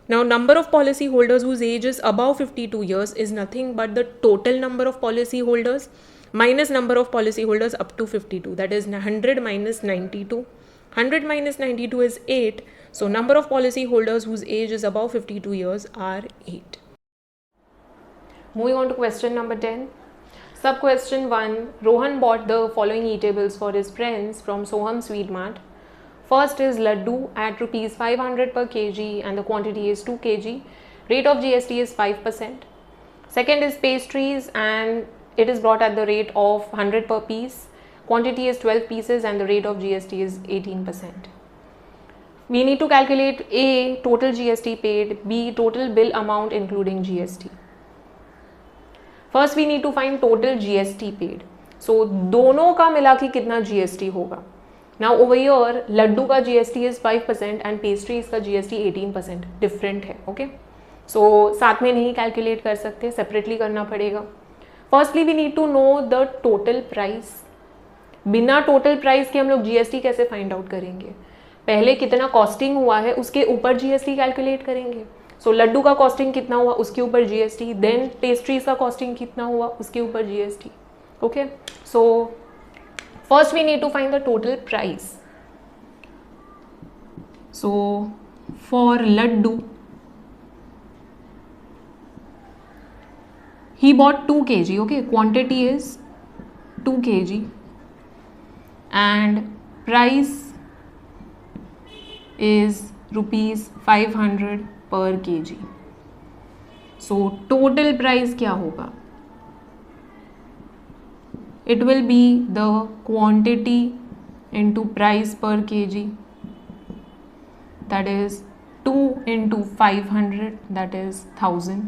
Now number of policy holders whose age is above 52 years is nothing but the total number of policy holders minus number of policy holders up to 52, that is 100 minus 92. 100 minus 92 is 8. So number of policy holders whose age is above 52 years are 8. Moving on to question number 10. Sub question 1. Rohan bought the following eatables for his friends from Soham Sweet Mart. First is laddu at rupees 500 per kg and the quantity is 2 kg. Rate of GST is 5%. Second is pastries and it is brought at the rate of 100 per piece. Quantity is 12 pieces and the rate of GST is 18%. We need to calculate A. Total GST paid, B. Total bill amount including GST. First we need to find total GST paid. So दोनों का मिला के कितना GST होगा. Now over here Laddu का GST is 5% and pastries का GST 18%. Different है. Okay, so साथ में नहीं कैलकुलेट कर सकते, सेपरेटली करना पड़ेगा. Firstly we need to know the total price. बिना टोटल प्राइस के हम लोग GST कैसे फाइंड आउट करेंगे? पहले कितना कॉस्टिंग हुआ है उसके ऊपर GST कैलकुलेट करेंगे. सो लड्डू का कॉस्टिंग कितना हुआ उसके ऊपर GST, देन पेस्ट्रीज का कॉस्टिंग कितना हुआ उसके ऊपर GST. Okay, so first we need to find the total price. So for laddu he bought 2 kg. Okay, quantity is 2 kg and price is rupees 500 per kg. So total price क्या होगा? It will be the quantity into price per kg, that is 2 into 500, that is 1000.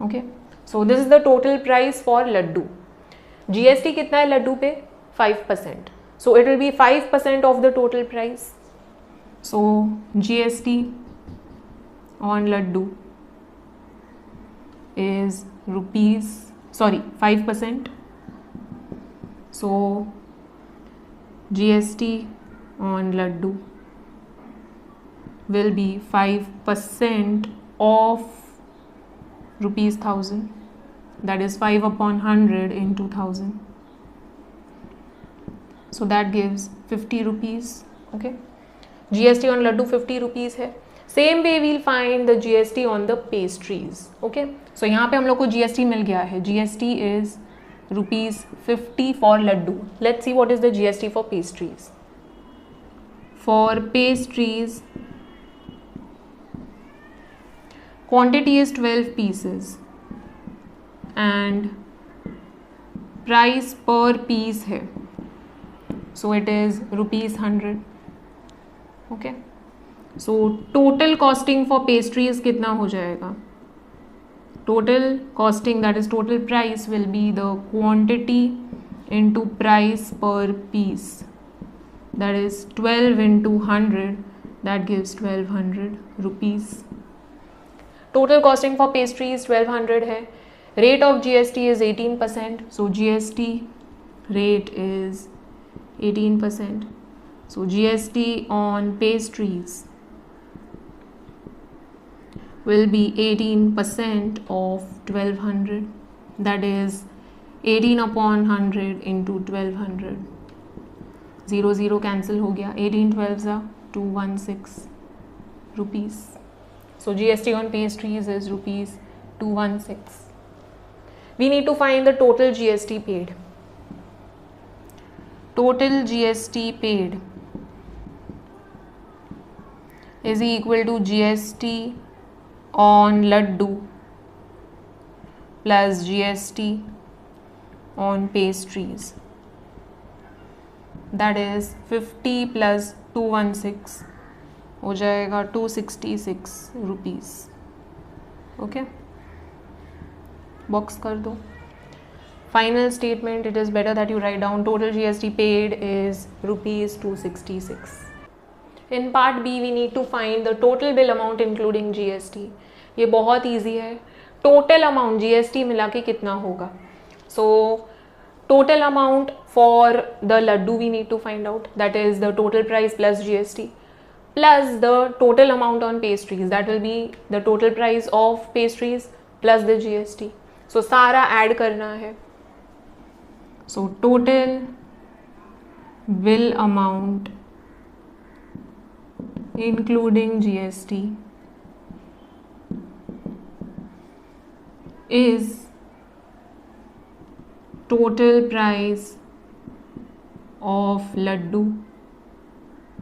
Okay, so this is the total price for laddu. GST कितना है लड्डू पे? 5%. So it will be 5% of the total price. So GST on laddu is 5%. So GST on laddu will be 5% of rupees 1000, that is 5 upon 100 into 1000. So that gives 50 rupees. Okay, GST on laddu 50 rupees है. Same way we'll find the GST on the pastries. Okay, so यहाँ पे हम लोग को GST मिल गया है. GST is rupees 50 for laddu. Let's see what is the GST for pastries. for pastries, quantity is 12 pieces and price per piece है, so it is ₹100. Okay, so total costing for pastries कितना हो जाएगा? Total costing, that is total price, will be the quantity into price per piece, that is 12 into 100, that gives 1200 rupees. Total costing for pastry is 1200 है. Rate of GST is 18%, so GST rate is 18%. So GST on pastries will be 18% of 1200, that is 18 upon 100 into 1200. 0 0 cancel हो गया. 18 12 are 216 rupees. So GST on pastries is rupees 216. We need to find the total GST paid. Total GST paid is equal to GST on laddu plus GST on pastries, that is 50 plus 216 हो जाएगा 266 rupees. Okay, box कर दो. Final statement, it is better that you write down total GST paid is rupees 266. In part B we need to find the total bill amount including GST. ये बहुत easy है. Total amount GST मिला के कितना होगा? So total amount for the laddu we need to find out, that is the total price plus GST, plus the total amount on pastries, that will be the total price of pastries plus the GST. So सारा add करना है. So total bill amount including GST is total price of laddu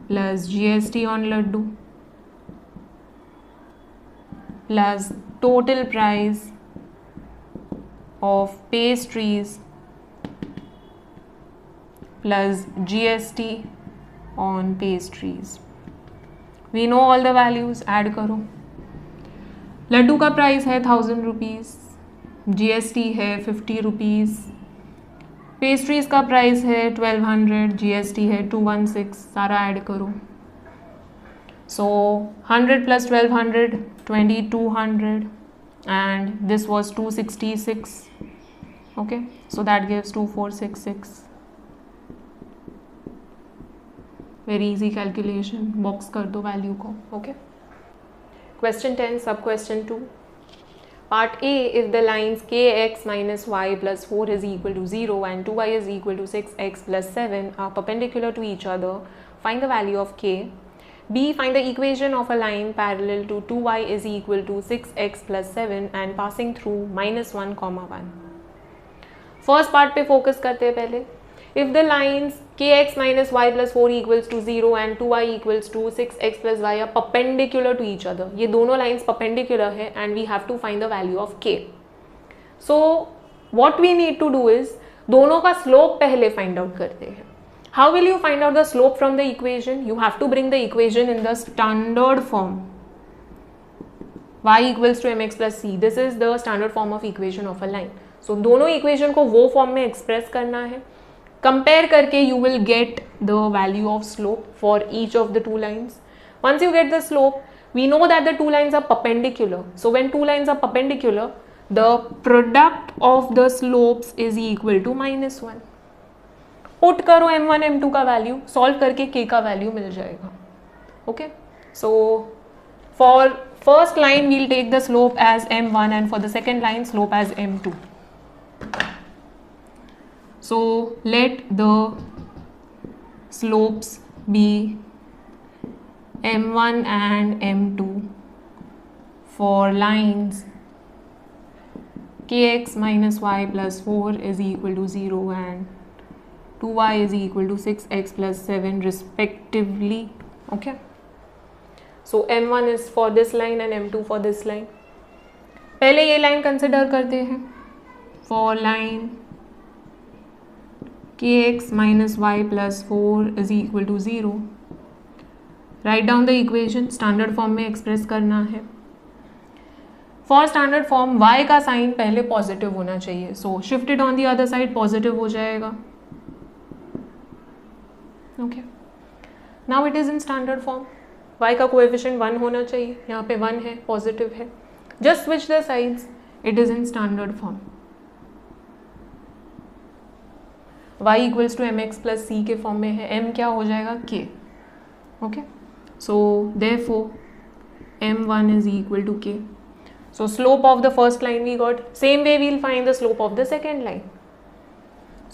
plus GST on laddu plus total price of pastries plus GST on pastries. We know all the values, add करो. लड्डू का price है 1000 rupees, GST है 50 rupees, pastries का price है 1200, GST है 216, सारा add करो. So 100 plus 1200, 2200, and this was 266. Okay, so that gives 2466. Very easy calculation. Box कर दो value को. Okay. Question 10, sub question 2. Part A, if the lines kx minus y plus 4 is equal to 0 and 2y is equal to 6x plus 7 are perpendicular to each other, find the value of k. B, find the equation of a line parallel to 2y is equal to 6x plus 7 and passing through minus 1, 1. First part पे focus करते हैं पहले. If the lines kx minus y plus 4 equals to 0 and 2y equals to 6x plus y are perpendicular to each other, ये दोनों lines perpendicular है and we have to find the value of k. So what we need to do is दोनों का slope पहले find out करते हैं. How will you find out the slope from the equation? You have to bring the equation in the standard form. Y equals to mx plus c. This is the standard form of equation of a line. So दोनों equation को वो form में express करना है. Compare करके you will get the value of slope for each of the two lines. Once you get the slope, we know that the two lines are perpendicular. So when two lines are perpendicular, the product of the slopes is equal to minus 1. Put करो m1 m2 का value, solve करके k का value मिल जाएगा. Okay. So for first line we'll take the slope as m1 and for the second line slope as m2. So let the slopes be m1 and m2 for lines kx minus y plus 4 is equal to 0 and 2y is equal to 6x plus 7 respectively. Okay, so m1 is for this line and m2 for this line. पहले ये line consider करते हैं. For line kx minus y plus 4 is equal to 0. Write down the equation. Standard form में express करना है. For standard form y का sign पहले positive होना चाहिए, so shifted on the other side positive हो जाएगा. Okay, now it is in standard form. y का कोएफिशिएंट 1 होना चाहिए, यहाँ पे 1 है, पॉजिटिव है. Just switch the sides, it is in standard form. y equals to m x plus c के फॉर्म में है. m क्या हो जाएगा? k. Okay, so therefore m1 is equal to k. So slope of the first line we got. Same way we'll find the slope of the second line.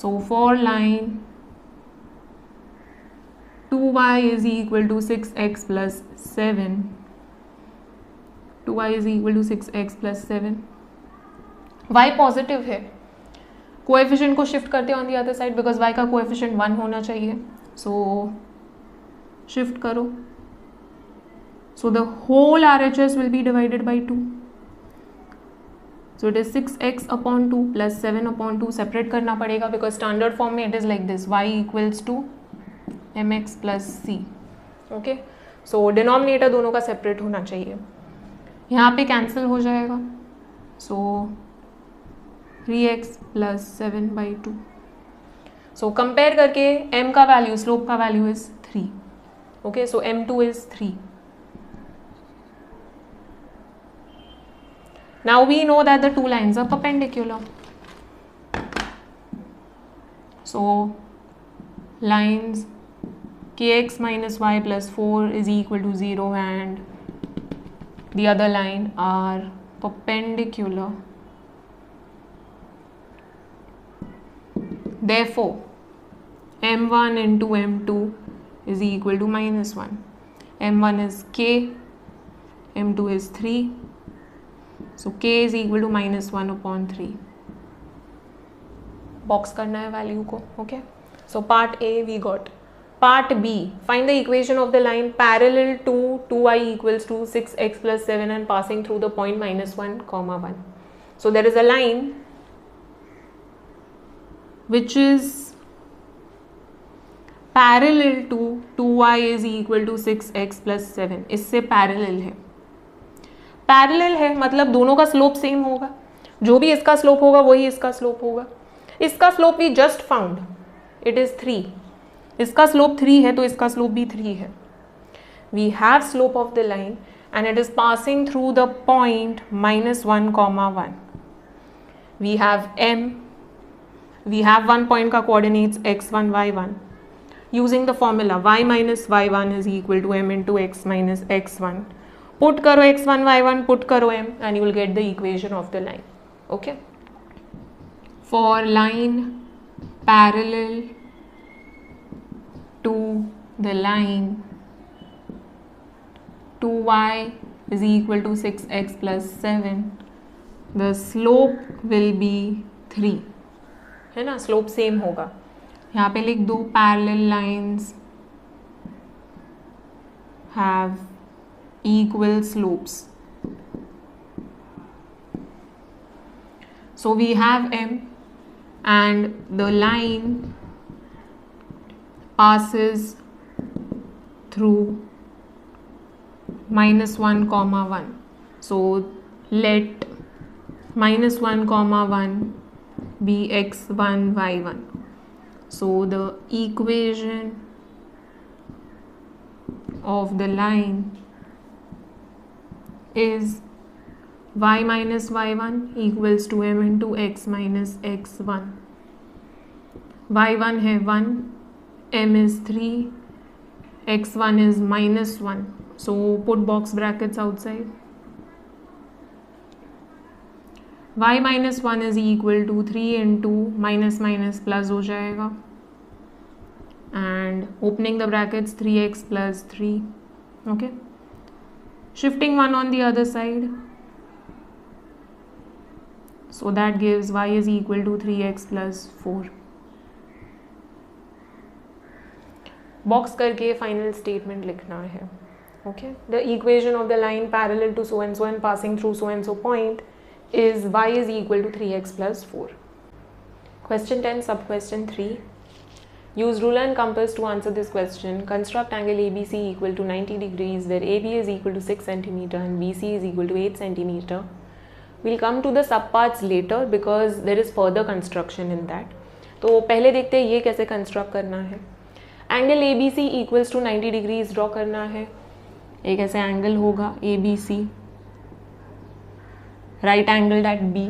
So for line 2y is equal to 6x plus 7. 2y is equal to 6x plus 7. y positive है. Coefficient को shift करते हैं on the other side because y का coefficient 1 होना चाहिए. सो shift करो. So the whole RHS will be divided by 2. So it is 6x upon 2 plus 7 upon 2. Separate करना पड़ेगा because standard form में it is like this. y equals to mx plus c. Okay. So denominator दोनों का separate होना चाहिए. यहाँ पे cancel हो जाएगा. So 3x plus 7 by 2. So compare करके m का वैल्यू, स्लोप का value is 3. Okay. So m2 is 3. Now we know that the two lines are perpendicular. So lines kx minus y plus 4 is equal to 0 and the other line are perpendicular. Therefore, m1 into m2 is equal to minus 1. m1 is k, m2 is 3. So k is equal to minus 1 upon 3. Box करना है value को. Okay, so part A we got. Part B, find the equation of the line parallel to 2y equals to 6x plus 7 and passing through the point minus 1 comma 1. So there is a line which is parallel to 2y is equal to 6x plus 7. इससे parallel है. Parallel है मतलब दोनों का slope same होगा. जो भी इसका स्लोप होगा वही इसका स्लोप होगा. इसका slope we just found, it is 3. इसका स्लोप 3 है तो इसका स्लोप भी 3 है. We have slope of the line and it is passing through the point -1, 1. We have m, we have one point का coordinates x1 y1. Using the formula y minus y1 is equal to m into x minus x1. Put करो x1 y1, put करो m and you will get the equation of the line. Okay. For line parallel to the line 2y is equal to 6x plus 7, the slope will be 3. है ना, slope same होगा. यहाँ पे लिख दो parallel lines have equal slopes. So we have m and the line passes through -1, 1. So let -1, 1 be x1 y1. So the equation of the line is y minus y1 equals to m into x minus x1. y1 है 1, m is 3, x1 is -1. So put box brackets outside. y minus 1 is equal to 3 into minus minus plus हो जाएगा and opening the brackets 3x plus 3. Okay. Shifting 1 on the other side, so that gives y is equal to 3x plus 4. Box करके final statement लिखना है. Okay, the equation of the line parallel to so and passing through so and so point is y is equal to 3x plus 4. Question 10, sub question 3. Use ruler and compass to answer this question. Construct angle ABC equal to 90 degrees where AB is equal to 6 centimeter and BC is equal to 8 centimeter. We'll come to the subparts later because there is further construction in that. तो पहले देखते हैं ये कैसे construct करना है. Angle A B C equals to 90 degrees draw करना है. एक ऐसे एंगल होगा A B C, right angle at B,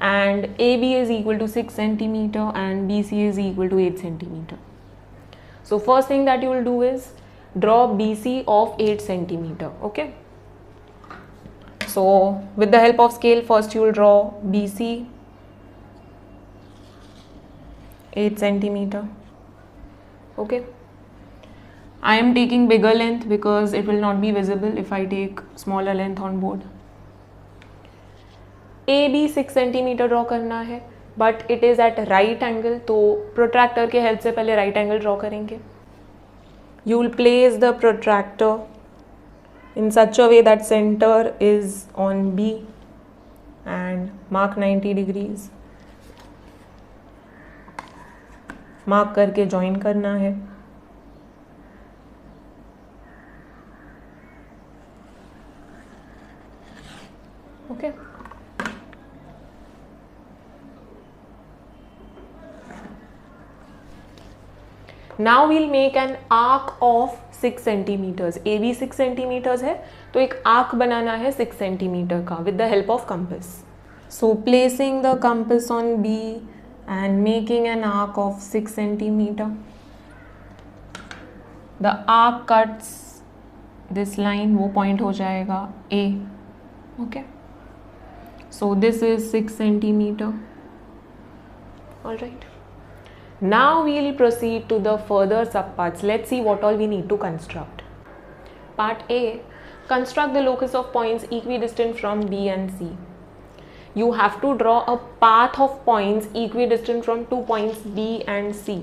and A B is equal to 6 centimeter and B C is equal to 8 centimeter. So first thing that you will do is draw BC of 8 centimeter. Okay. So with the help of scale, first you will draw BC 8 centimeter. Okay. I am taking bigger length because it will not be visible if I take smaller length on board. AB 6 centimeter draw करना है, but it is at right angle, तो protractor के help से पहले right angle draw करेंगे. You will place the protractor in such a way that center is on B and mark 90 degrees. Mark करके join करना है. Okay. Now we'll make an arc of 6 centimetres. A B 6 centimetres है तो एक arc बनाना है 6 centimetre का with the help of compass. So placing the compass on B and making an arc of 6 centimeter. The arc cuts this line, वो point हो जाएगा A. Okay. So this is 6 centimeter. All right. Now we'll proceed to the further subparts. Let's see what all we need to construct. Part A. Construct the locus of points equidistant from B and C. You have to draw a path of points equidistant from 2 points B and C.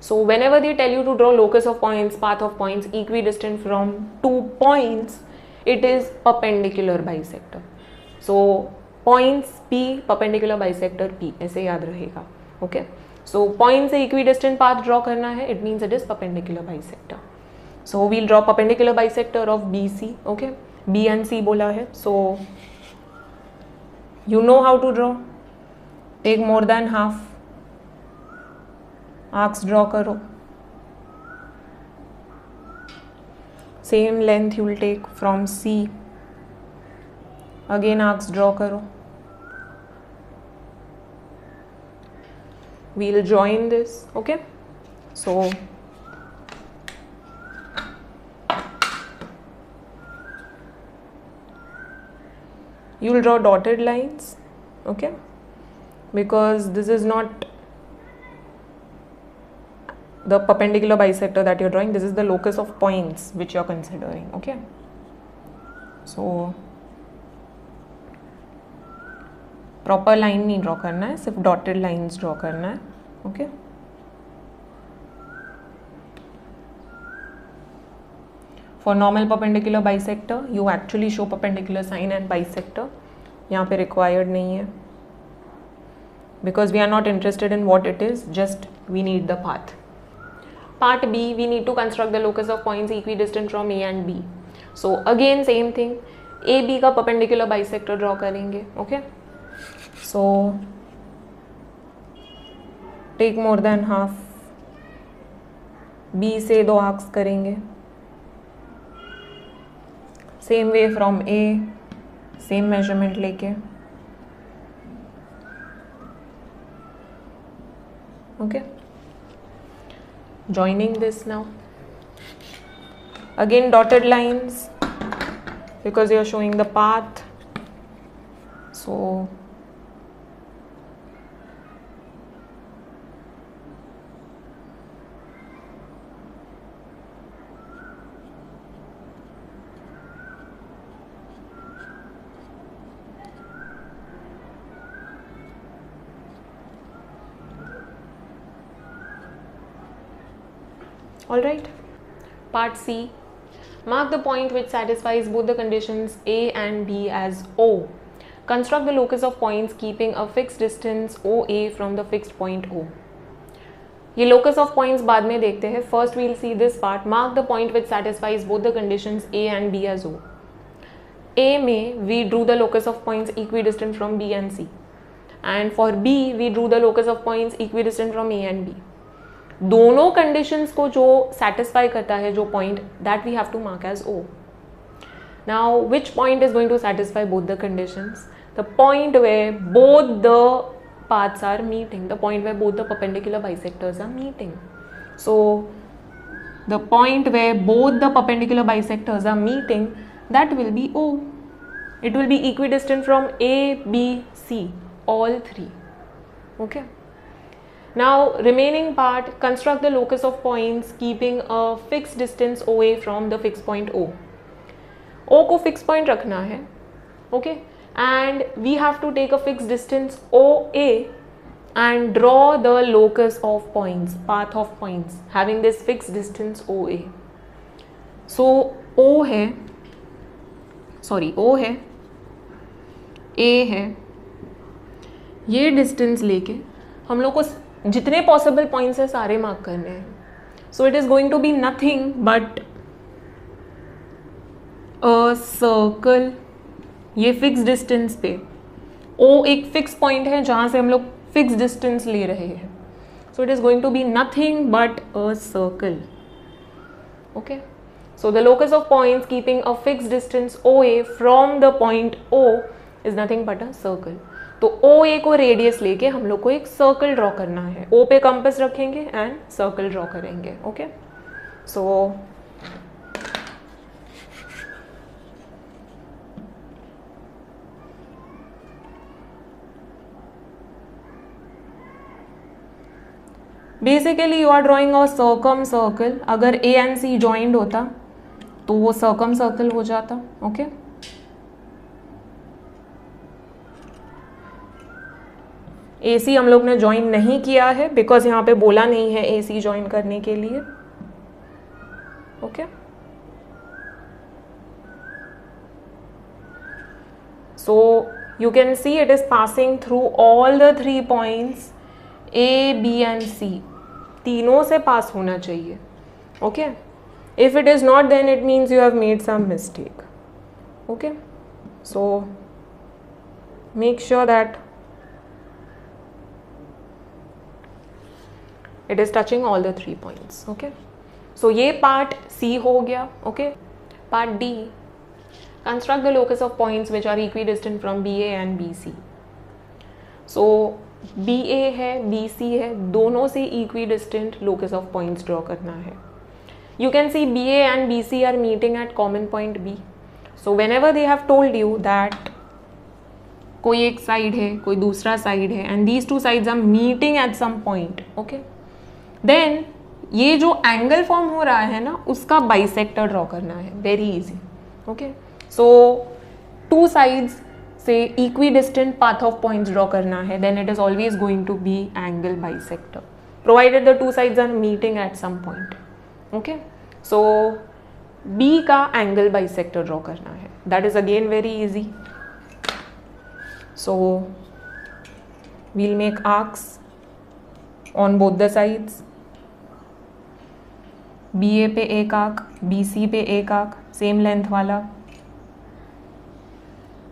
So whenever they tell you to draw locus of points, path of points equidistant from 2 points, it is perpendicular bisector. So points P perpendicular bisector P, ऐसे याद रहेगा. Okay. So point से equidistant path draw करना है, it means it is perpendicular bisector. So we'll draw perpendicular bisector of BC. Okay. B and C बोला है. So you know how to draw. Take more than half. Arcs draw करो. Same length you will take from C. Again arcs draw करो. We'll join this. Okay. So you will draw dotted lines. Okay, because this is not the perpendicular bisector that you're drawing, this is the locus of points which you're considering. Okay, so proper line नहीं draw करना है, सिर्फ dotted lines draw करना है. Okay. For normal perpendicular bisector, you actually show perpendicular sign and bisector. यहाँ पे required नहीं है. Because we are not interested in what it is, just we need the path. Part B, we need to construct the locus of points equidistant from A and B. So again same thing. A B का perpendicular bisector draw करेंगे. Okay. So take more than half. B से 2 arcs करेंगे. Same way from A, same measurement लेके. Okay. Joining this now. Again dotted lines because you are showing the path. So All right. Part C. Mark the point which satisfies both the conditions A and B as O. Construct the locus of points keeping a fixed distance OA from the fixed point O. ये locus of points बाद में देखते हैं. First we'll see this part. Mark the point which satisfies both the conditions A and B as O. A में we drew the locus of points equidistant from B and C. And for B we drew the locus of points equidistant from A and B. दोनों conditions को जो satisfy करता है जो point, that we have to mark as O. Now which point is going to satisfy both the conditions? The point where both the paths are meeting, the point where both the perpendicular bisectors are meeting. So the point where both the perpendicular bisectors are meeting, that will be O. It will be equidistant from A, B, C, all three. Okay. Now remaining part, construct the locus of points keeping a fixed distance OA from the fixed point O. O को fixed point रखना है, okay, and we have to take a fixed distance OA and draw the locus of points, path of points having this fixed distance OA. So O है, O है, A है, ये distance लेके हम लोग को जितने पॉसिबल पॉइंट्स है सारे मार्क करने हैं. So it is going to be nothing but a circle. ये फिक्स डिस्टेंस पे ओ एक फिक्स पॉइंट है जहाँ से हम लोग फिक्स डिस्टेंस ले रहे हैं. So it is going to be nothing but a circle. Okay, so the locus of points keeping a fix distance O A from the point O is nothing but a circle. तो O ए को radius लेके हम लोग को एक circle draw करना है. ओ पे कंपास रखेंगे एंड सर्कल ड्रॉ करेंगे. Okay, so basically you are drawing a circumcircle. अगर ए एंड सी जॉइंड होता तो वो सर्कम सर्कल हो जाता. ओके, ए सी हम लोग ने ज्वाइन नहीं किया है बिकॉज यहाँ पे बोला नहीं है ए सी ज्वाइन करने के लिए. Okay, so you can see it is passing through all the 3 points A B and C. तीनों से पास होना चाहिए. Okay, if it is not then it means you have made some mistake. Okay, so make sure that it is touching all the 3 points. Okay, so ये part C हो गया. Okay, part D, construct the locus of points which are equidistant from BA and BC. So BA है, BC है, दोनों से equidistant locus of points draw करना है. You can see BA and BC are meeting at common point B. So whenever they have told you that कोई एक side है, कोई दूसरा side है and these two sides are meeting at some point. Okay, then ये जो angle form हो रहा है ना उसका बाइसेक्टर ड्रॉ करना है. Very easy. Okay, so 2 sides से equidistant path of points draw करना है. Then it is always going to be angle bisector provided the 2 sides are meeting at some point. Okay, so B का angle bisector draw करना है. That is again very easy. So we'll make arcs on both the sides. B A पे एक arc, B C पे एक arc, same length वाला.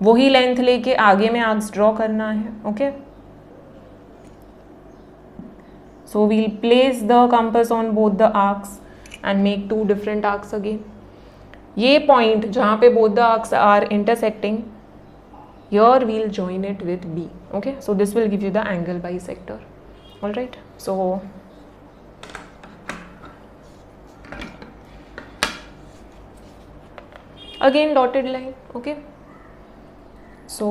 वही length लेके आगे में आर्क्स ड्रॉ करना है. Okay, so we'll place the compass on both the arcs and make 2 different arcs again. ये पॉइंट जहाँ पे both the arcs are intersecting, here we'll join it with B. Okay, so this will give you the angle bisector. All right, so again dotted line. Okay, so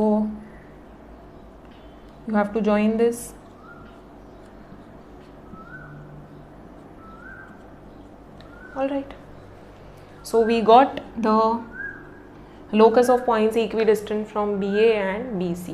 you have to join this. All right, so we got the locus of points equidistant from BA and BC.